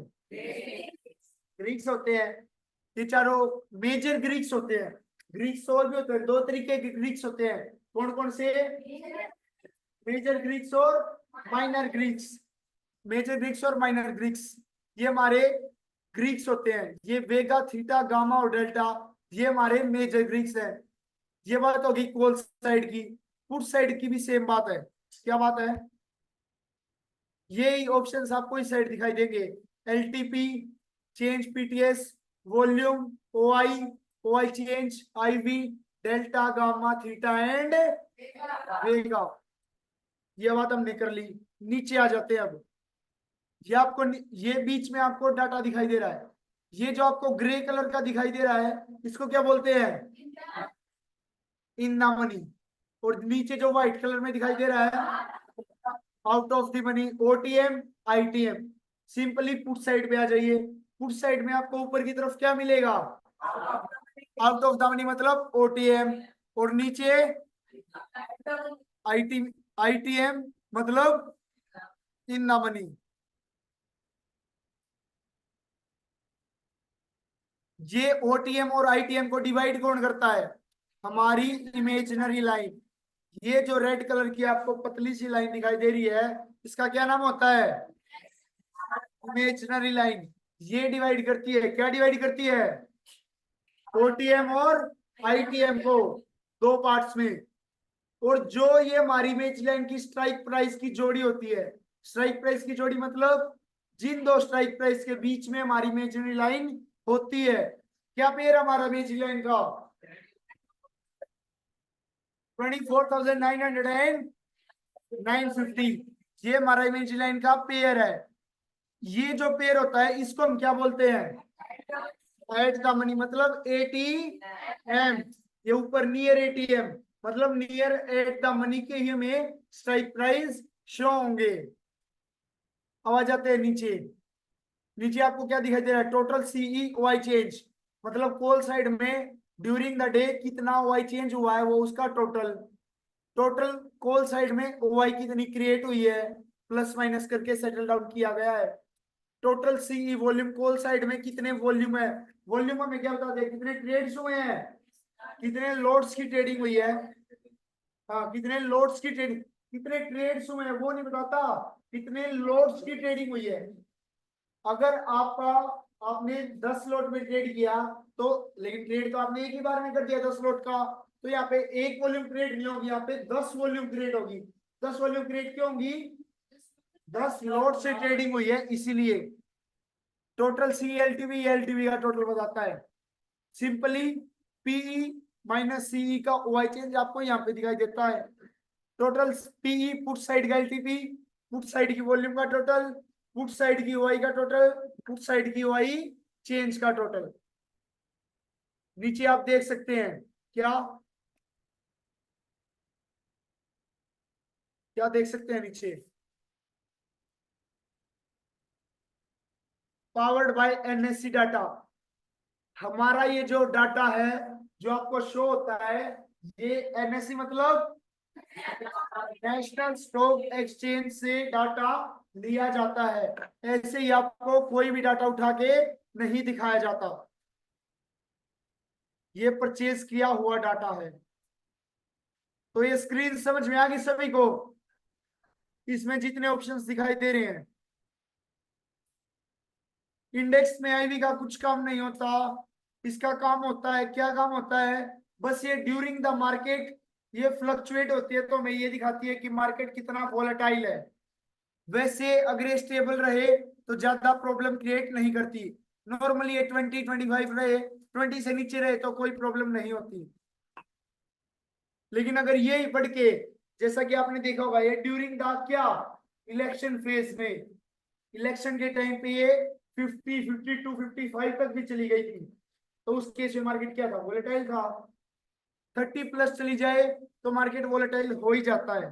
Speaker 1: ग्रीक्स होते हैं। ये चारों मेजर ग्रीक्स होते हैं। ग्रीक्स और भी होते हैं, दो तरीके के ग्रीक्स होते हैं। कौन कौन से? मेजर ग्रीक्स और माइनर ग्रीक्स। मेजर ग्रीक्स और माइनर ग्रीक्स ये हमारे ग्रीक्स होते हैं। ये वेगा, थीटा, गामा और डेल्टा ये हमारे मेजर ग्रीक्स हैं। ये बात होगी कोल साइड की। पुट साइड की भी सेम बात है। क्या बात है? ये ऑप्शंस आपको इस साइड दिखाई देंगे। LTP, change PTS, volume, OI, OI change, IV, delta, gamma, theta and vega. ये बात हमने कर ली। नीचे आ जाते हैं अब। ये आपको ये बीच में आपको डाटा दिखाई दे रहा है। ये जो आपको ग्रे कलर का दिखाई दे रहा है इसको क्या बोलते हैं? In the money. और नीचे जो व्हाइट कलर में दिखाई दे रहा है out of the money, OTM, ITM. Simply put side पे आ जाइए। पुट साइड में आपको ऊपर की तरफ क्या मिलेगा? आउट ऑफ द मनी मतलब ओटीएम। और नीचे आईटी आईटीएम मतलब इन द मनी। ये ओटीएम और आईटीएम को डिवाइड कौन करता है? हमारी इमेजिनरी लाइन। ये जो रेड कलर की आपको पतली सी लाइन दिखाई दे रही है इसका क्या नाम होता है? Imaginary line. ये डिवाइड करती है, क्या डिवाइड करती है? ओटीएम और आईटीएम को दो पार्ट्स में। और जो ये हमारी इमेज लाइन की स्ट्राइक प्राइस की जोड़ी होती है, स्ट्राइक प्राइस की जोड़ी मतलब जिन दो स्ट्राइक प्राइस के बीच में हमारी इमेजिनरी लाइन होती है। क्या पेयर हमारा इमेजिनरी लाइन का? 24,900 एंड 950। ये हमारा इमेजिनरी लाइन का पेयर है। ये जो पेयर होता है इसको हम क्या बोलते हैं? एट द मनी मतलब एटीएम। ये ऊपर नियर एटीएम मतलब नियर एट द मनी के ही हमें स्ट्राइक प्राइस शो होंगे। अब आ जाते हैं नीचे। नीचे आपको क्या दिखाई दे रहा है? टोटल सीई ओआई चेंज मतलब कोल साइड में ड्यूरिंग द डे कितना ओआई चेंज हुआ है वो उसका टोटल। टोटल कोल साइड में ओआई कितनी क्रिएट हुई है प्लस माइनस करके सेटल डाउन किया गया है। टोटल सीई वॉल्यूम कोल साइड में कितने वॉल्यूम है, वॉल्यूम में क्या बता दे कितने ट्रेड्स हुए हैं, कितने लोड्स की ट्रेडिंग हुई है। हाँ कितने लोड्स की ट्रेडिंग, कितने ट्रेड्स हुए हैं वो नहीं बताता, कितने लोड्स की ट्रेडिंग हुई है। अगर आपका आपने 10 लोट में ट्रेड किया तो लेकिन ट्रेड तो आपने एक ही बार में कर दिया 10 लोट का, तो यहाँ पे एक वॉल्यूम क्रिएट नहीं होगी, यहाँ पे 10 वॉल्यूम क्रिएट होगी। 10 वॉल्यूम क्रिएट क्यों होगी? 10 लोट से ट्रेडिंग हुई है इसीलिए। टोटल सी एलटीवी एलटीवी का टोटल बताता है। सिंपली पीई माइनस सीई का ओआई चेंज आपको यहाँ पे दिखाई देता है। टोटल पीई पुट साइड का एलटीपी, पुट साइड की वॉल्यूम का टोटल, पुट साइड की ओआई का टोटल, पुट साइड की ओआई चेंज का टोटल। नीचे आप देख सकते हैं क्या क्या देख सकते हैं नीचे? Powered by NSC data. हमारा ये जो डाटा है जो आपको शो होता है ये एनएससी मतलब नेशनल स्टॉक एक्सचेंज से डाटा लिया जाता है। ऐसे ही आपको कोई भी डाटा उठा के नहीं दिखाया जाता। ये परचेज किया हुआ डाटा है। तो ये स्क्रीन समझ में आ गई सभी को? इसमें जितने ऑप्शंस दिखाई दे रहे हैं। इंडेक्स में आईवी का कुछ काम नहीं होता। इसका काम होता है, क्या काम होता है? बस ये ड्यूरिंग द मार्केट ये फ्लक्चुएट होती है तो हमें ये दिखाती है कि मार्केट कितना वोलेटाइल है। वैसे अगर ये स्टेबल रहे तो ज्यादा प्रॉब्लम क्रिएट नहीं करती, नॉर्मली ये 20-25 रहे, 20 से नीचे रहे तो कोई प्रॉब्लम नहीं होती। लेकिन अगर ये बढ़ के, जैसा कि आपने देखा होगा, ये ड्यूरिंग द क्या इलेक्शन फेज में, इलेक्शन के टाइम पे ये 50, 52, 55 तक भी चली गई थी, तो उस केस में मार्केट क्या था, वोलेटाइल था। 30+ चली जाए तो मार्केट वोलेटाइल हो ही जाता है।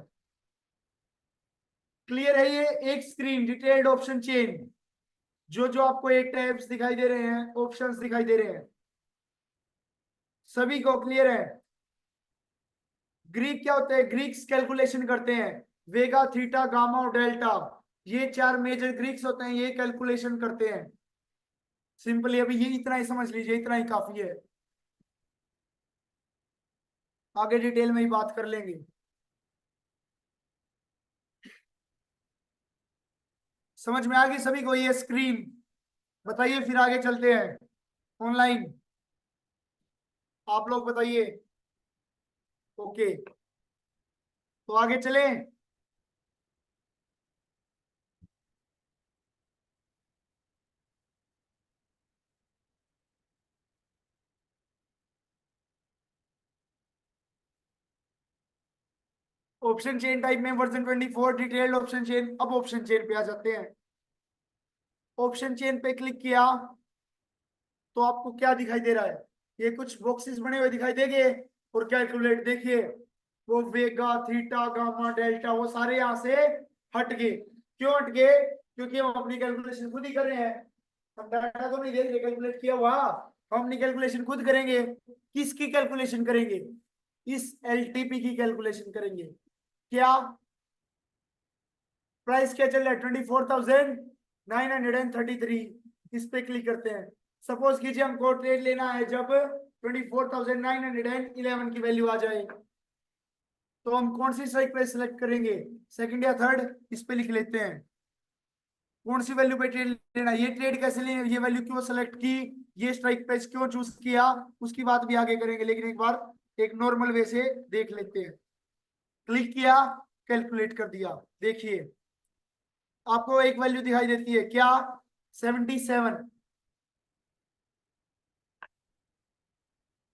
Speaker 1: क्लियर है? ये एक स्क्रीन डिटेल्ड ऑप्शन चेन, जो जो आपको एक टैब्स दिखाई दे रहे हैं, ऑप्शंस दिखाई दे रहे हैं, सभी को क्लियर है? ग्रीक क्या होते हैं? ग्रीक्स कैलकुलेशन करते हैं, वेगा, थीटा, गामा और डेल्टा, ये 4 मेजर ग्रीक्स होते हैं, ये कैलकुलेशन करते हैं। सिंपली अभी ये इतना ही समझ लीजिए, इतना ही काफी है, आगे डिटेल में ही बात कर लेंगे। समझ में आ गई सभी को ये स्क्रीन? बताइए, फिर आगे चलते हैं ऑनलाइन। आप लोग बताइए। ओके, तो आगे चलें। ऑप्शन चेन टाइप में वर्जन 24 डिटेल्ड ऑप्शन चेन। अब ऑप्शन चेन पे आ जाते हैं। ऑप्शन चेन पे क्लिक किया तो आपको क्या दिखाई दे रहा है? ये कुछ बॉक्सेस बने हुए दिखाई देंगे, और कैलकुलेट देखिए, वो वेगा, थीटा, गामा, डेल्टा, वो सारे यहाँ से हट गए। क्यों हट गए? क्योंकि हम अपनी कैलकुलेशन खुद ही कर रहे हैं, हम डाटा तो नहीं देख रहे कैलकुलेट किया हुआ, हम अपनी कैलकुलेशन खुद करेंगे। किसकी कैलकुलेशन करेंगे? इस एलटीपी की कैलकुलेशन करेंगे। क्या प्राइस क्या चल रहा है? 24,933। इस पे क्लिक करते हैं। सपोज कीजिए हमको ट्रेड लेना है जब 24,911 की वैल्यू आ जाए, तो हम कौन सी स्ट्राइक प्राइस सेलेक्ट करेंगे, सेकंड या थर्ड? इस पे लिख लेते हैं कौन सी वैल्यू पे ट्रेड लेना, ये ट्रेड कैसे लेना, ये वैल्यू क्यों सेलेक्ट की, ये स्ट्राइक प्राइस क्यों चूज किया, उसकी बात भी आगे करेंगे, लेकिन एक बार एक नॉर्मल वे से देख लेते हैं। क्लिक किया, कैलकुलेट कर दिया। देखिए आपको एक वैल्यू दिखाई देती है, क्या? 77,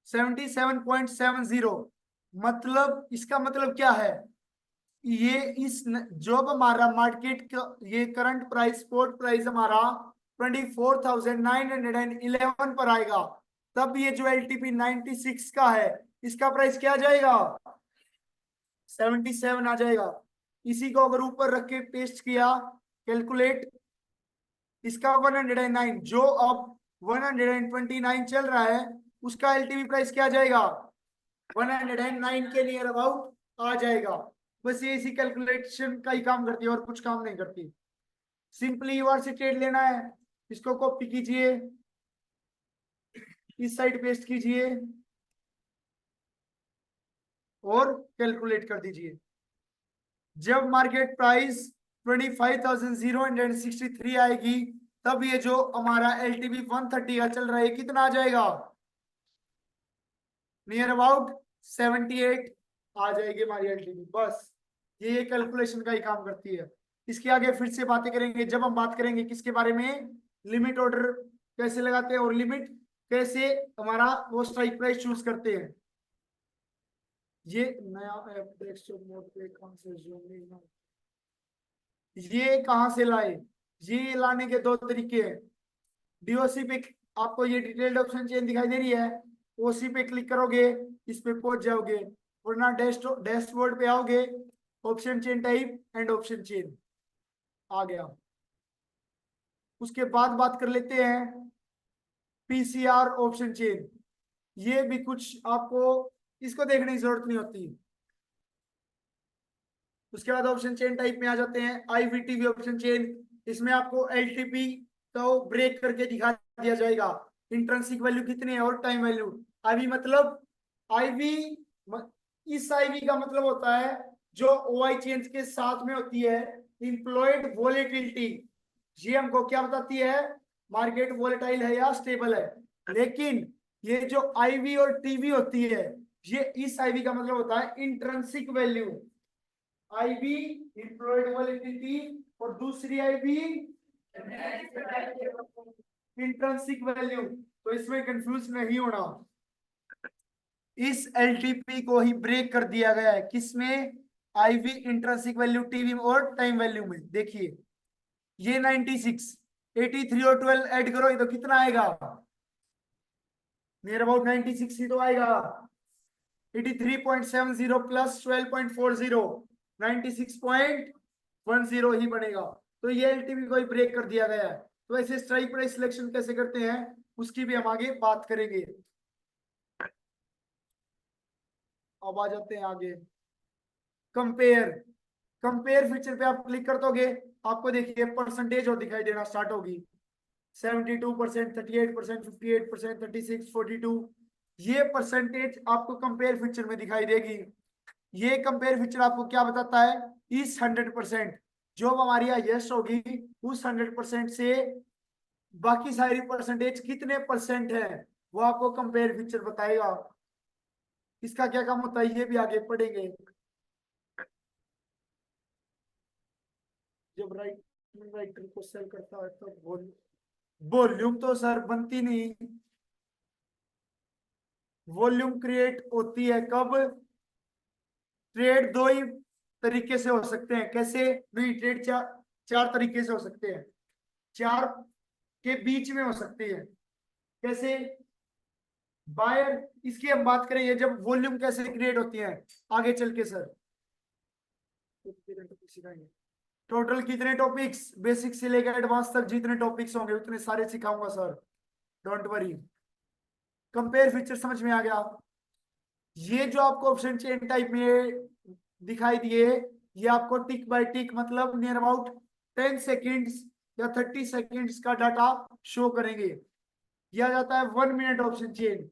Speaker 1: 77.70। मतलब इसका मतलब क्या है? ये जो अब हमारा मार्केट का ये करंट प्राइस, स्पॉट प्राइस हमारा 24,911 पर आएगा, तब ये जो एलटीपी 96 का है, इसका प्राइस क्या आ जाएगा? 77 आ जाएगा। इसी को अगर ऊपर रख के पेस्ट किया, कैलकुलेट, इसका 109, जो अब 129 चल रहा है, उसका एलटीवी प्राइस क्या आ जाएगा? 109 के नियर अबाउट आ जाएगा। बस ये इसी कैलकुलेशन का ही काम करती है, और कुछ काम नहीं करती। सिंपली यूआर से ट्रेड लेना है, इसको कॉपी कीजिए, इस साइड पेस्ट कीजिए और कैलकुलेट कर दीजिए। जब मार्केट प्राइस 25,063 आएगी, तब ये जो हमारा एलटीवी 130 का चल रहा है, कितना आ जाएगा? नियर अबाउट 78 आ जाएगी हमारी एलटीवी। बस ये कैलकुलेशन का ही काम करती है। इसके आगे फिर से बातें करेंगे जब हम बात करेंगे किसके बारे में, लिमिट ऑर्डर कैसे लगाते हैं और लिमिट कैसे हमारा वो स्ट्राइक प्राइस चूज करते हैं। ये नया ऐप डेस्कटॉप मोड पे कौन से ये कहाँ से लाए? ये लाने के दो तरीके हैं। डीओसी पे आपको ये डिटेल्ड ऑप्शन चेन दिखाई दे रही है, ओसी पे क्लिक करोगे, इस पे पहुंच जाओगे, वरना डैशबोर्ड पे आओगे, option chain type and option chain आ गया। उसके बाद बात कर लेते हैं पीसीआर ऑप्शन चेन। ये भी कुछ आपको इसको देखने की जरूरत नहीं होती। उसके बाद ऑप्शन चेन टाइप में आ जाते हैं आईवीटीवी ऑप्शन चेन। इसमें आपको एलटीपी को ब्रेक करके दिखा दिया जाएगा, इंट्रिंसिक वैल्यू कितनी है और टाइम वैल्यू। आईवी मतलब आईवी, इस आईवी का मतलब होता है जो ओआई चेन्स के साथ में होती है, इंप्लॉयड वॉलेटिलिटी। ये हमको क्या बताती है, मार्केट वॉलेटाइल है या स्टेबल है। लेकिन ये जो आईवी और टीवी होती है, ये इस आईवी का मतलब होता है intrinsic value, IV implied volatility, और दूसरी आईवी इंट्रिंसिक वैल्यू, तो इसमें कंफ्यूज नहीं होना। इस एलटीपी को ही ब्रेक कर दिया गया है, किसमें? आईवी इंट्रिंसिक वैल्यू, टीवी और टाइम वैल्यू में। देखिए ये 96, 83 और 12 ऐड करो ये तो कितना आएगा? नियर अबाउट 96 ही तो आएगा। 83.70 प्लस 12.40, 96.10 ही बनेगा। तो ये एलटीपी को ही ब्रेक कर दिया गया है। तो ऐसे स्ट्राइक प्राइस सिलेक्शन कैसे करते हैं उसकी भी हम आगे बात करेंगे। अब आ जाते हैं आगे, कंपेयर। कंपेयर फीचर पे आप क्लिक कर दोगे, आपको देखिए परसेंटेज और दिखाई देना स्टार्ट होगी। 72%, 38%, 58%, 36, 42, ये परसेंटेज आपको कंपेयर फीचर में दिखाई देगी। ये कंपेयर फीचर आपको क्या बताता है? इस 100%, जो हमारी हाईएस्ट होगी उस 100% से बाकी सारी परसेंटेज कितने परसेंट है वो आपको कंपेयर फीचर बताएगा। इसका क्या काम होता है ये भी आगे पढ़ेंगे। जब राइटर को सेल करता है तो वॉल्यूम तो सर बनती नहीं, वॉल्यूम क्रिएट होती है कब? ट्रेड दो ही तरीके से हो सकते हैं। कैसे? नहीं, ट्रेड चार तरीके से हो सकते हैं, चार के बीच में हो सकते हैं। कैसे? बायर, इसकी हम बात करेंगे जब वॉल्यूम कैसे क्रिएट होती है आगे चल के सर। टोटल कितने टॉपिक्स, बेसिक से लेकर एडवांस तक जितने टॉपिक्स होंगे उतने सारे सिखाऊंगा sir, don't worry. Compare feature समझ में आ गया? ये जो आपको ऑप्शन चेन टाइप में दिखाई दिए, ये आपको टिक बाय टिक मतलब नियर अबाउट 10 सेकेंड्स या 30 सेकेंड्स का डाटा शो करेंगे। किया जाता है 1 मिनट ऑप्शन चेन।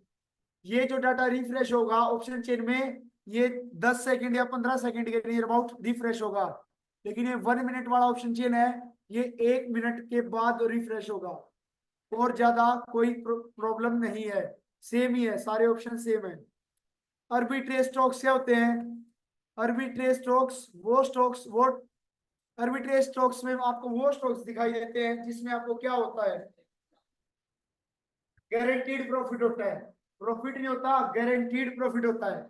Speaker 1: ये जो डाटा रिफ्रेश होगा ऑप्शन चेन में, ये 10 सेकंड या 15 सेकंड के नियर अबाउट रिफ्रेश होगा। लेकिन ये 1 मिनट वाला ऑप्शन चेन है, ये 1 मिनट के बाद रिफ्रेश होगा। और ज्यादा कोई प्रॉब्लम नहीं है, सेम ही है, सारे ऑप्शन सेम है। आर्बिट्रेज स्टॉक्स क्या होते हैं? आर्बिट्रेज स्टॉक्स वो आर्बिट्रेज स्टॉक्स में आपको वो स्टॉक्स दिखाई देते हैं जिसमें आपको क्या होता है? गारंटीड प्रॉफिट होता है। प्रॉफिट नहीं होता, गारंटीड प्रॉफिट होता है।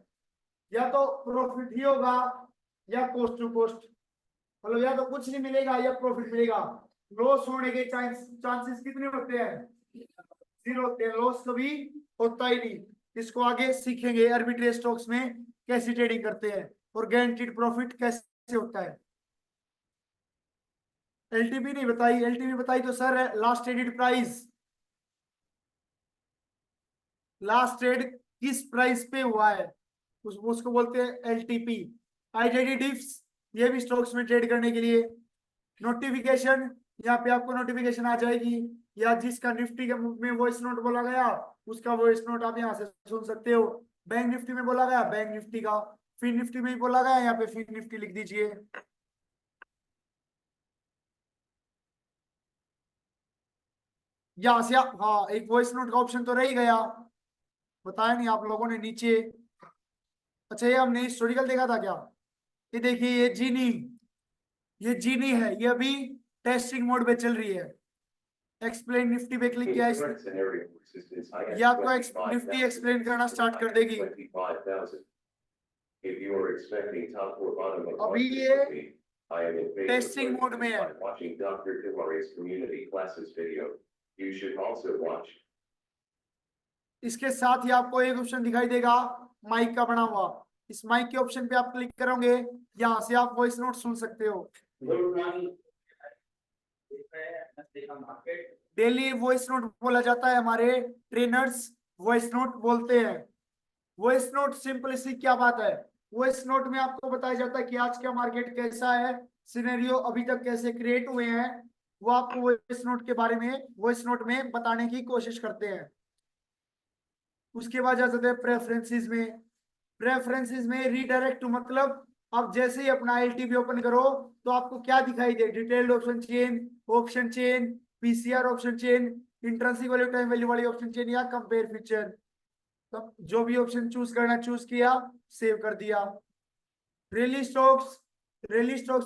Speaker 1: या तो प्रॉफिट ही होगा या कॉस्ट टू कॉस्ट, मतलब या तो कुछ नहीं मिलेगा या प्रॉफिट मिलेगा। लॉस होने के चांसेस कितने होते हैं? 0 होते हैं। लॉस कभी होता ही नहीं। इसको आगे सीखेंगे आर्बिट्रेज स्टॉक्स में कैसे ट्रेडिंग करते हैं और गारंटीड प्रॉफिट कैसे होता है। एलटीपी नहीं बताई, एलटीपी बताई तो sir last traded price, last trade किस प्राइस पे हुआ है उसको बोलते हैं एलटीपी। आईडीडी डिप्स, ये भी स्टॉक्स में ट्रेड करने के लिए। नोटिफिकेशन, यहाँ पे आपको नोटिफिकेशन आ जाएगी, या जिसका निफ्टी के में वॉइस नोट बोला गया उसका वॉइस नोट आप यहाँ से सुन सकते हो। बैंक निफ्टी में बोला गया बैंक निफ्टी का, फिर निफ्टी में बोला गया यहाँ पे फिर निफ्टी लिख दीजिए। यहाँ से हाँ, एक वॉइस नोट का ऑप्शन तो रह ही गया, बताया नहीं आप लोगों ने नीचे। अच्छा ये हमने हिस्टोरिकल देखा था क्या? ये देखिए ये जीनी है, ये अभी टेस्टिंग मोड पे चल रही है। एक्सप्लेन निफ्टी पे क्लिक किया ये आपको निफ्टी एक्सप्लेन करना स्टार्ट कर देगी। अभी ये टेस्टिंग मोड में है। इसके साथ ही आपको एक ऑप्शन दिखाई देगा माइक का बना हुआ, इस माइक के ऑप्शन पे आप क्लिक करोगे, यहाँ से आप वॉइस नोट सुन सकते हो। डेली वॉइस नोट बोला जाता है, हमारे ट्रेनर्स वॉइस नोट बोलते हैं। वॉइस नोट सिंपल सी क्या बात है, वॉइस नोट में आपको बताया जाता है कि आज का मार्केट कैसा है, सिनेरियो अभी तक कैसे क्रिएट हुए हैं, वो आपको वॉइस नोट के बारे में वॉइस नोट में बताने की कोशिश करते हैं। उसके बाद जा सकते हैं प्रेफरेंसेस में। प्रेफरेंसेस में रीडायरेक्ट मतलब आप जैसे ही अपना एलटीपी ओपन करो तो आपको क्या दिखाई दे? Detailed option chain, PCR option chain, intrinsic value time value वाली ऑप्शन चेन या कंपेयर फीचर। तो जो भी ऑप्शन चूज करना चूज किया, सेव कर दिया। रैली स्टॉक्स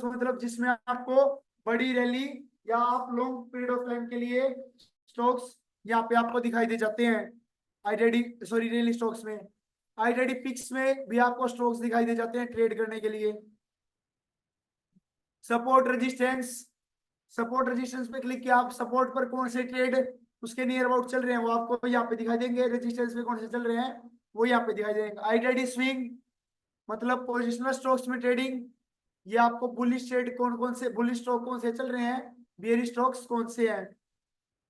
Speaker 1: मतलब जिसमें आपको बड़ी रैली या आप लॉन्ग पीरियड ऑफ टाइम के लिए स्टॉक्स यहाँ पे आपको दिखाई दे जाते हैं। आईडी सॉरी डेली स्टॉक्स में, आईडी पिक्स में भी आपको स्टॉक्स दिखाई दे जाते हैं ट्रेड करने के लिए। सपोर्ट रेजिस्टेंस, सपोर्ट रेजिस्टेंस पे क्लिक किया, आप सपोर्ट पर कौन से ट्रेड उसके नियर अबाउट चल रहे हैं वो आपको यहाँ पे दिखाई देंगे, रेजिस्टेंस पे कौन से चल रहे हैं वो यहाँ पे दिखाई देंगे। आईडी स्विंग मतलब पोजिशनल स्टॉक्स में ट्रेडिंग, ये आपको बुलिश ट्रेड कौन कौन से बुलिश स्टॉक कौन से चल रहे हैं, बेयरिश स्टॉक्स कौन से हैं।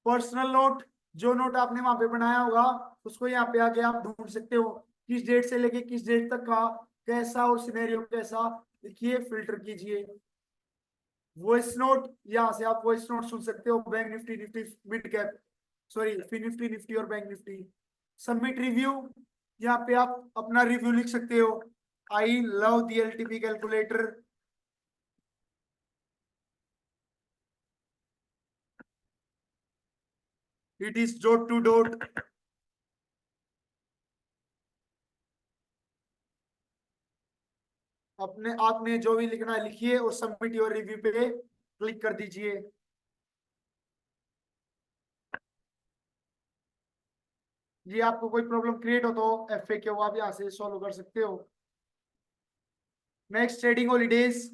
Speaker 1: पर्सनल नोट, जो नोट आपने वहां पे बनाया होगा उसको यहाँ पे आके आप ढूंढ सकते हो, किस डेट से लेके किस डेट तक का कैसा और सिनेरियो कैसा, लिखिए फिल्टर कीजिए। वॉइस नोट, यहाँ से आप वॉइस नोट सुन सकते हो, bank Nifty, Nifty mid cap sorry Nifty, Nifty और बैंक निफ्टी। सबमिट रिव्यू, यहाँ पे आप अपना रिव्यू लिख सकते हो। I love the LTP calculator, it is dot to dot. अपने आपने जो भी लिखना है लिखिए और सबमिट योर रिव्यू पे क्लिक कर दीजिए। ये आपको कोई प्रॉब्लम क्रिएट हो तो FAQ आप यहाँ से सॉल्व कर सकते हो। नेक्स्ट, ट्रेडिंग हॉलीडेज,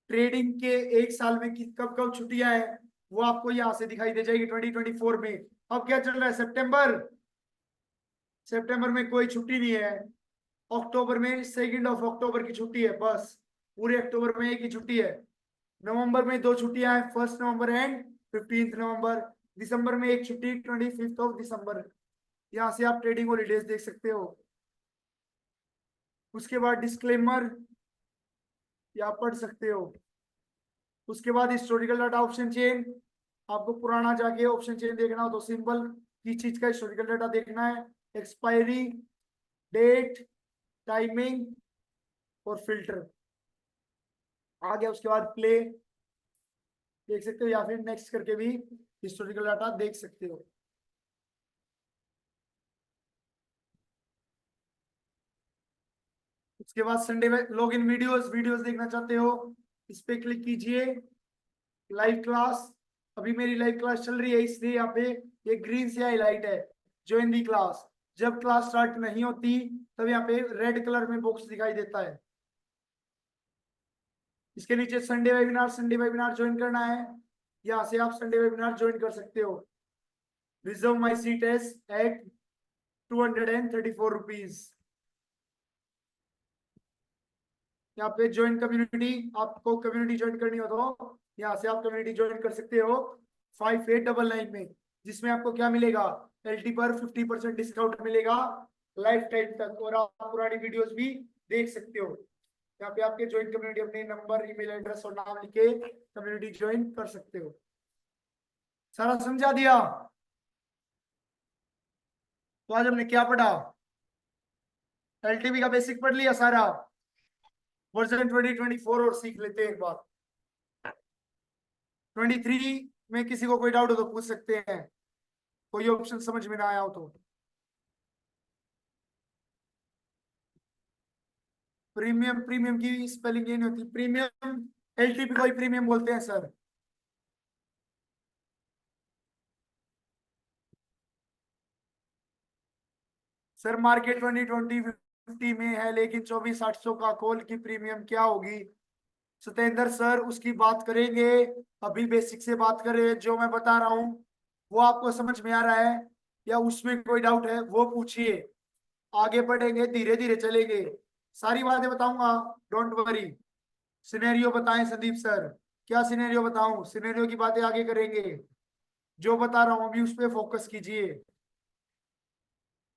Speaker 1: ट्रेडिंग के एक साल में कब कब छुट्टियां हैं वो आपको यहाँ से दिखाई दे जाएगी 2024 में। अब क्या चल रहा है, सितंबर, सितंबर में कोई छुट्टी नहीं है। अक्टूबर में 2 अक्टूबर की छुट्टी है बस, पूरे अक्टूबर में एक ही छुट्टी है। नवंबर में 2 छुट्टियां हैं, 1 नवंबर एंड 15 नवंबर। दिसंबर में एक छुट्टी 25 दिसंबर। यहाँ से आप ट्रेडिंग हॉलीडेज देख सकते हो। उसके बाद डिस्क्लेमर या पढ़ सकते हो। उसके बाद हिस्टोरिकल डाटा ऑप्शन चेन, आपको पुराना जाके ऑप्शन चेन देखना हो तो सिंपल किस चीज का हिस्टोरिकल डाटा देखना है, एक्सपायरी डेट, टाइमिंग और फिल्टर आ गया। उसके बाद प्ले देख सकते हो या फिर नेक्स्ट करके भी हिस्टोरिकल डाटा देख सकते हो। उसके बाद संडे में लॉग इन वीडियोस, वीडियोस देखना चाहते हो इस पे क्लिक कीजिए। लाइव क्लास, अभी मेरी लाइव क्लास चल रही है इसलिए यहाँ पे ये ग्रीन से हाईलाइट है, ज्वाइन दी क्लास। जब क्लास स्टार्ट नहीं होती तब यहाँ पे रेड कलर में बॉक्स दिखाई देता है। इसके नीचे Sunday webinar, Sunday webinar join करना है, यहाँ से आप संडे वेबिनार ज्वाइन कर सकते हो। Reserve my seat at 234 rupees. यहाँ पे ज्वाइन कम्युनिटी, आपको कम्युनिटी ज्वाइन करनी हो तो यहाँ से आप कम्युनिटी ज्वाइन कर सकते हो 5899 में, जिसमें आपको क्या मिलेगा, LT पर 50% डिस्काउंट मिलेगा लाइफ टाइम तक, और आप पुरानी वीडियोस भी देख सकते हो। यहाँ पे आपके ज्वाइन कम्युनिटी अपने नंबर, ईमेल एड्रेस और नाम लिख के कम्युनिटी ज्वाइन कर सकते हो। सारा समझा दिया? तो आज हमने क्या पढ़ा, LTV का बेसिक पढ़ लिया सारा, वर्जन 2024 और सीख लेते हैं एक बार। 23 में किसी को कोई डाउट हो तो पूछ सकते हैं, कोई ऑप्शन समझ में ना आया हो तो। प्रीमियम, प्रीमियम की स्पेलिंग ये नहीं होती, प्रीमियम LTP को ही प्रीमियम बोलते हैं सर। सर मार्केट 2020 में है लेकिन 24,800 का कॉल की प्रीमियम क्या होगी? सतेंद्र सर उसकी बात करेंगे, अभी बेसिक से बात करें, जो मैं बता रहा हूँ वो आपको समझ में आ रहा है या उसमें कोई डाउट है वो पूछिए। आगे बढ़ेंगे, धीरे धीरे चलेंगे, सारी बातें बताऊंगा, डोंट वरी। सिनेरियो बताएं संदीप सर, क्या सिनेरियो बताऊं? सिनेरियो की बातें आगे करेंगे, जो बता रहा हूं अभी उस पर फोकस कीजिए।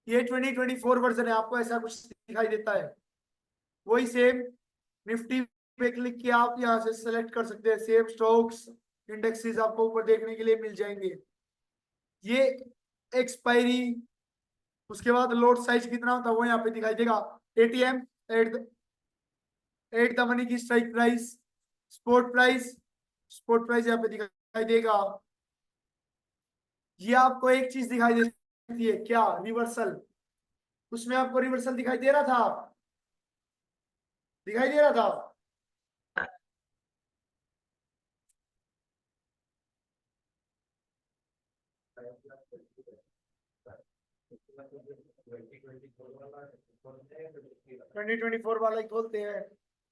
Speaker 1: ये 2024 वर्जन है, आपको ऐसा कुछ दिखाई देता है, वही सेम। निफ्टी पे क्लिक किया, आप यहाँ से सेलेक्ट कर सकते हैं, सेम स्टॉक्स इंडेक्सेस आपको ऊपर देखने के लिए मिल जाएंगे। ये एक्सपायरी, उसके बाद लोड साइज कितना होता है वो यहाँ पे दिखाई देगा। ATM एट द मनी की strike price, spot price, spot price यहाँ पे दिखाई देगा। ये आपको एक चीज दिखाई देती है क्या, रिवर्सल, उसमें आपको रिवर्सल दिखाई दे रहा था, दिखाई दे रहा था। 2024 वाला ही खोलते हैं।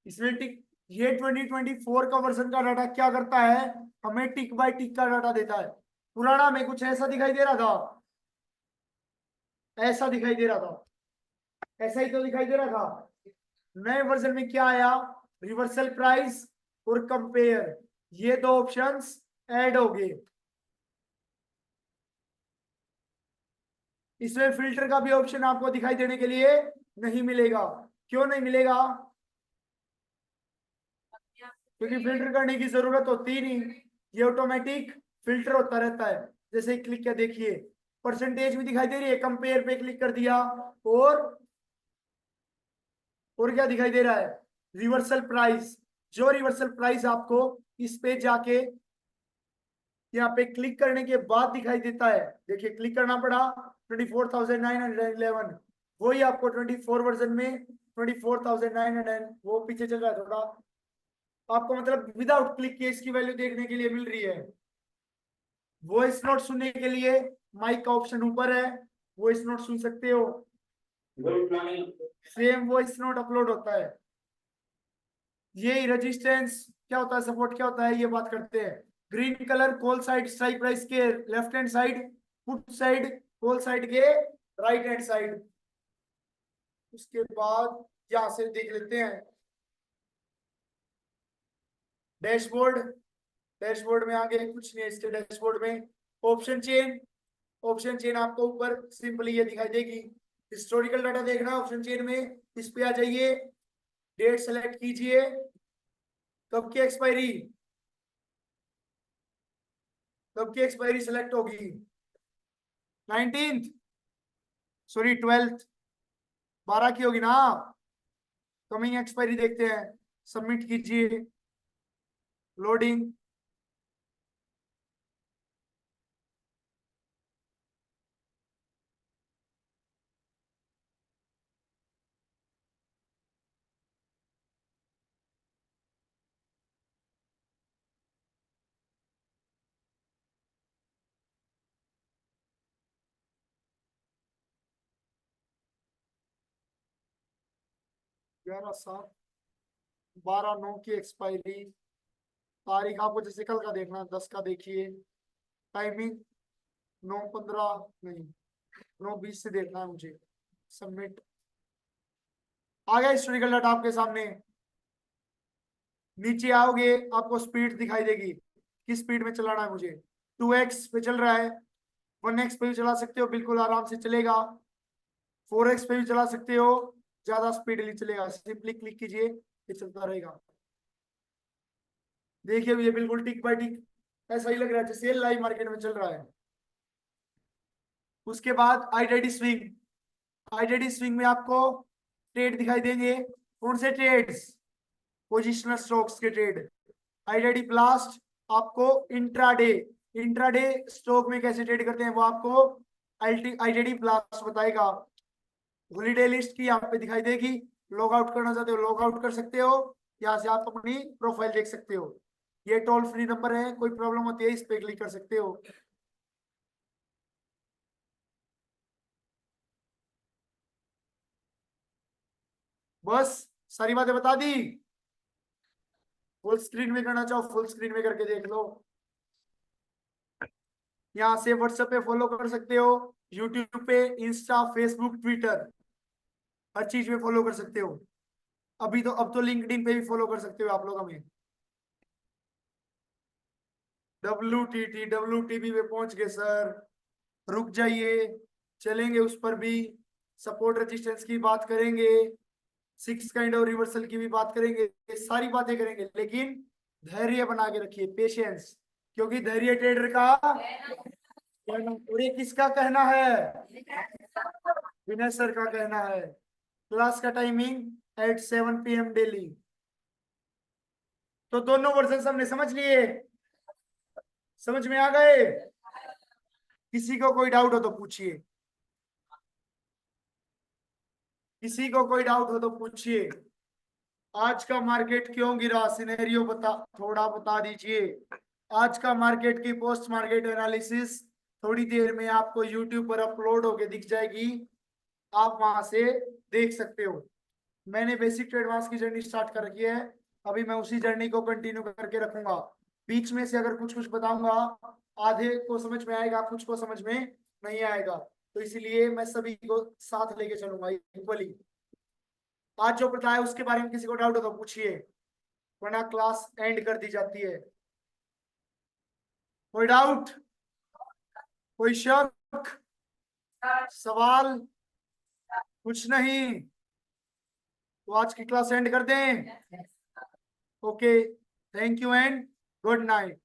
Speaker 1: इसमें टिक, ये 2024 का वर्जन का डाटा क्या करता है, हमें टिक बाय टिक का डाटा देता है। पुराना में कुछ ऐसा दिखाई दे रहा था, ऐसा दिखाई दे रहा था, ऐसा ही तो दिखाई दे रहा था। नए वर्जन में क्या आया, रिवर्सल प्राइस और कंपेयर, ये दो ऑप्शंस ऐड हो गए। इसमें फिल्टर का भी ऑप्शन आपको दिखाई देने के लिए नहीं मिलेगा। क्यों नहीं मिलेगा, क्योंकि फिल्टर करने की जरूरत होती नहीं, ये ऑटोमेटिक फिल्टर होता रहता है। जैसे क्लिक किया, देखिए परसेंटेज भी दिखाई दे रही है, कंपेयर पे क्लिक कर दिया और क्या दिखाई दे रहा है, रिवर्सल प्राइस। जो रिवर्सल प्राइस आपको इस पे जाके यहाँ पे क्लिक करने के बाद दिखाई देता है, देखिए क्लिक करना पड़ा 24,911, वही आपको 24 वर्जन में 24,900, वो पीछे चल रहा है थोड़ा, आपको मतलब विदाउट क्लिक किए इसकी वैल्यू देखने के लिए मिल रही है। वॉइस नोट सुनने के लिए माइक का ऑप्शन ऊपर है, वॉइस नोट सुन सकते हो, सेम वॉइस नोट अपलोड होता है। ये रेजिस्टेंस क्या होता है, सपोर्ट क्या होता है, ये बात करते हैं। Green colour call side strike price के left hand side, put side call side के राइट हैंड साइड। उसके बाद यहां से देख लेते हैं डैशबोर्ड। डैशबोर्ड में आगे कुछ नहीं है, इसके डैशबोर्ड में ऑप्शन चेन, ऑप्शन चेन आपको ऊपर सिंपली ये दिखाई देगी। हिस्टोरिकल डाटा देखना ऑप्शन चेन में, इस पे आ जाइए, डेट सेलेक्ट कीजिए, कब की एक्सपायरी, कब की एक्सपायरी सेलेक्ट होगी, 19th, सॉरी 12th, 12 की होगी ना। कमिंग एक्सपायरी देखते हैं, सबमिट कीजिए, लोडिंग, ग्यारह सात 12/9 की एक्सपायरी, तारीख आपको जैसे कल का देखना, 10 का देखिए, टाइमिंग 9:15 नहीं 9:20 से देखना है मुझे, सबमिट। आ गया हिस्टोरिकल डाटा आपके सामने। नीचे आओगे आपको स्पीड दिखाई देगी, किस स्पीड में चलाना है मुझे, 2x पे चल रहा है, 1x पे भी चला सकते हो, बिल्कुल आराम से चलेगा, 4x पे भी चला सकते हो, ज्यादा स्पीडली चलेगा, सिंपली क्लिक कीजिए, ये चलता रहेगा। देखिए ये बिल्कुल टिक बाय टिक ऐसा ही लग रहा है जैसे लाइव मार्केट में चल रहा है। उसके बाद आईडीडी स्विंग, आईडीडी स्विंग में आपको ट्रेड दिखाई देंगे, कौन से ट्रेड्स, पोजिशनल स्टॉक्स के ट्रेड। आईडीडी ब्लास्ट आपको इंट्राडे, इंट्राडे स्टॉक में कैसे ट्रेड करते हैं वो आपको आईडीडी ब्लास्ट बताएगा। हॉलीडे लिस्ट की यहाँ पे दिखाई देगी, लॉग आउट करना चाहते हो लॉग आउट कर सकते हो, यहाँ से आप अपनी प्रोफाइल देख सकते हो। ये टोल फ्री नंबर है, कोई प्रॉब्लम होती है इस पे क्लिक कर सकते हो। बस सारी बातें बता दी। फुल स्क्रीन में करना चाहो फुल स्क्रीन में करके देख लो। यहाँ से व्हाट्सएप पे फॉलो कर सकते हो, यूट्यूब पे, इंस्टा, फेसबुक, ट्विटर, हर चीज में फॉलो कर सकते हो। अभी तो अब तो लिंक्डइन पे भी फॉलो कर सकते हो आप लोग हमें। WTT पे पहुंच गए सर, रुक जाइए, चलेंगे उस पर भी, सपोर्ट रेजिस्टेंस की बात करेंगे, 6 काइंड ऑफ रिवर्सल की भी बात करेंगे, ये सारी बातें करेंगे, लेकिन धैर्य बना के रखिए, पेशेंस, क्योंकि धैर्य ट्रेडर का कहना। और ये किसका कहना है, विनय सर का कहना है। क्लास का टाइमिंग एट 7 PM डेली। तो दोनों वर्जन हमने समझ लिए, समझ में आ गए। किसी को कोई डाउट हो तो पूछिए, किसी को कोई डाउट हो तो पूछिए। आज का मार्केट क्यों गिरा, सिनेरियो बता, थोड़ा बता दीजिए। आज का मार्केट की पोस्ट मार्केट एनालिसिस थोड़ी देर में आपको YouTube पर अपलोड होके दिख जाएगी, आप वहां से देख सकते हो। मैंने बेसिक टू एडवांस की जर्नी स्टार्ट कर रखी है, अभी मैं उसी जर्नी को कंटिन्यू करके रखूंगा। बीच में से अगर कुछ कुछ बताऊंगा, आधे को समझ में आएगा, कुछ को समझ में नहीं आएगा, तो इसलिए मैं सभी को साथ लेके चलूंगा इक्वली। आज जो बताया उसके बारे में किसी को डाउट हो तो पूछिए, वरना क्लास एंड कर दी जाती है। कोई डाउट, कोई शक, सवाल? कुछ नहीं, तो आज की क्लास एंड कर दें। Okay, thank you and good night.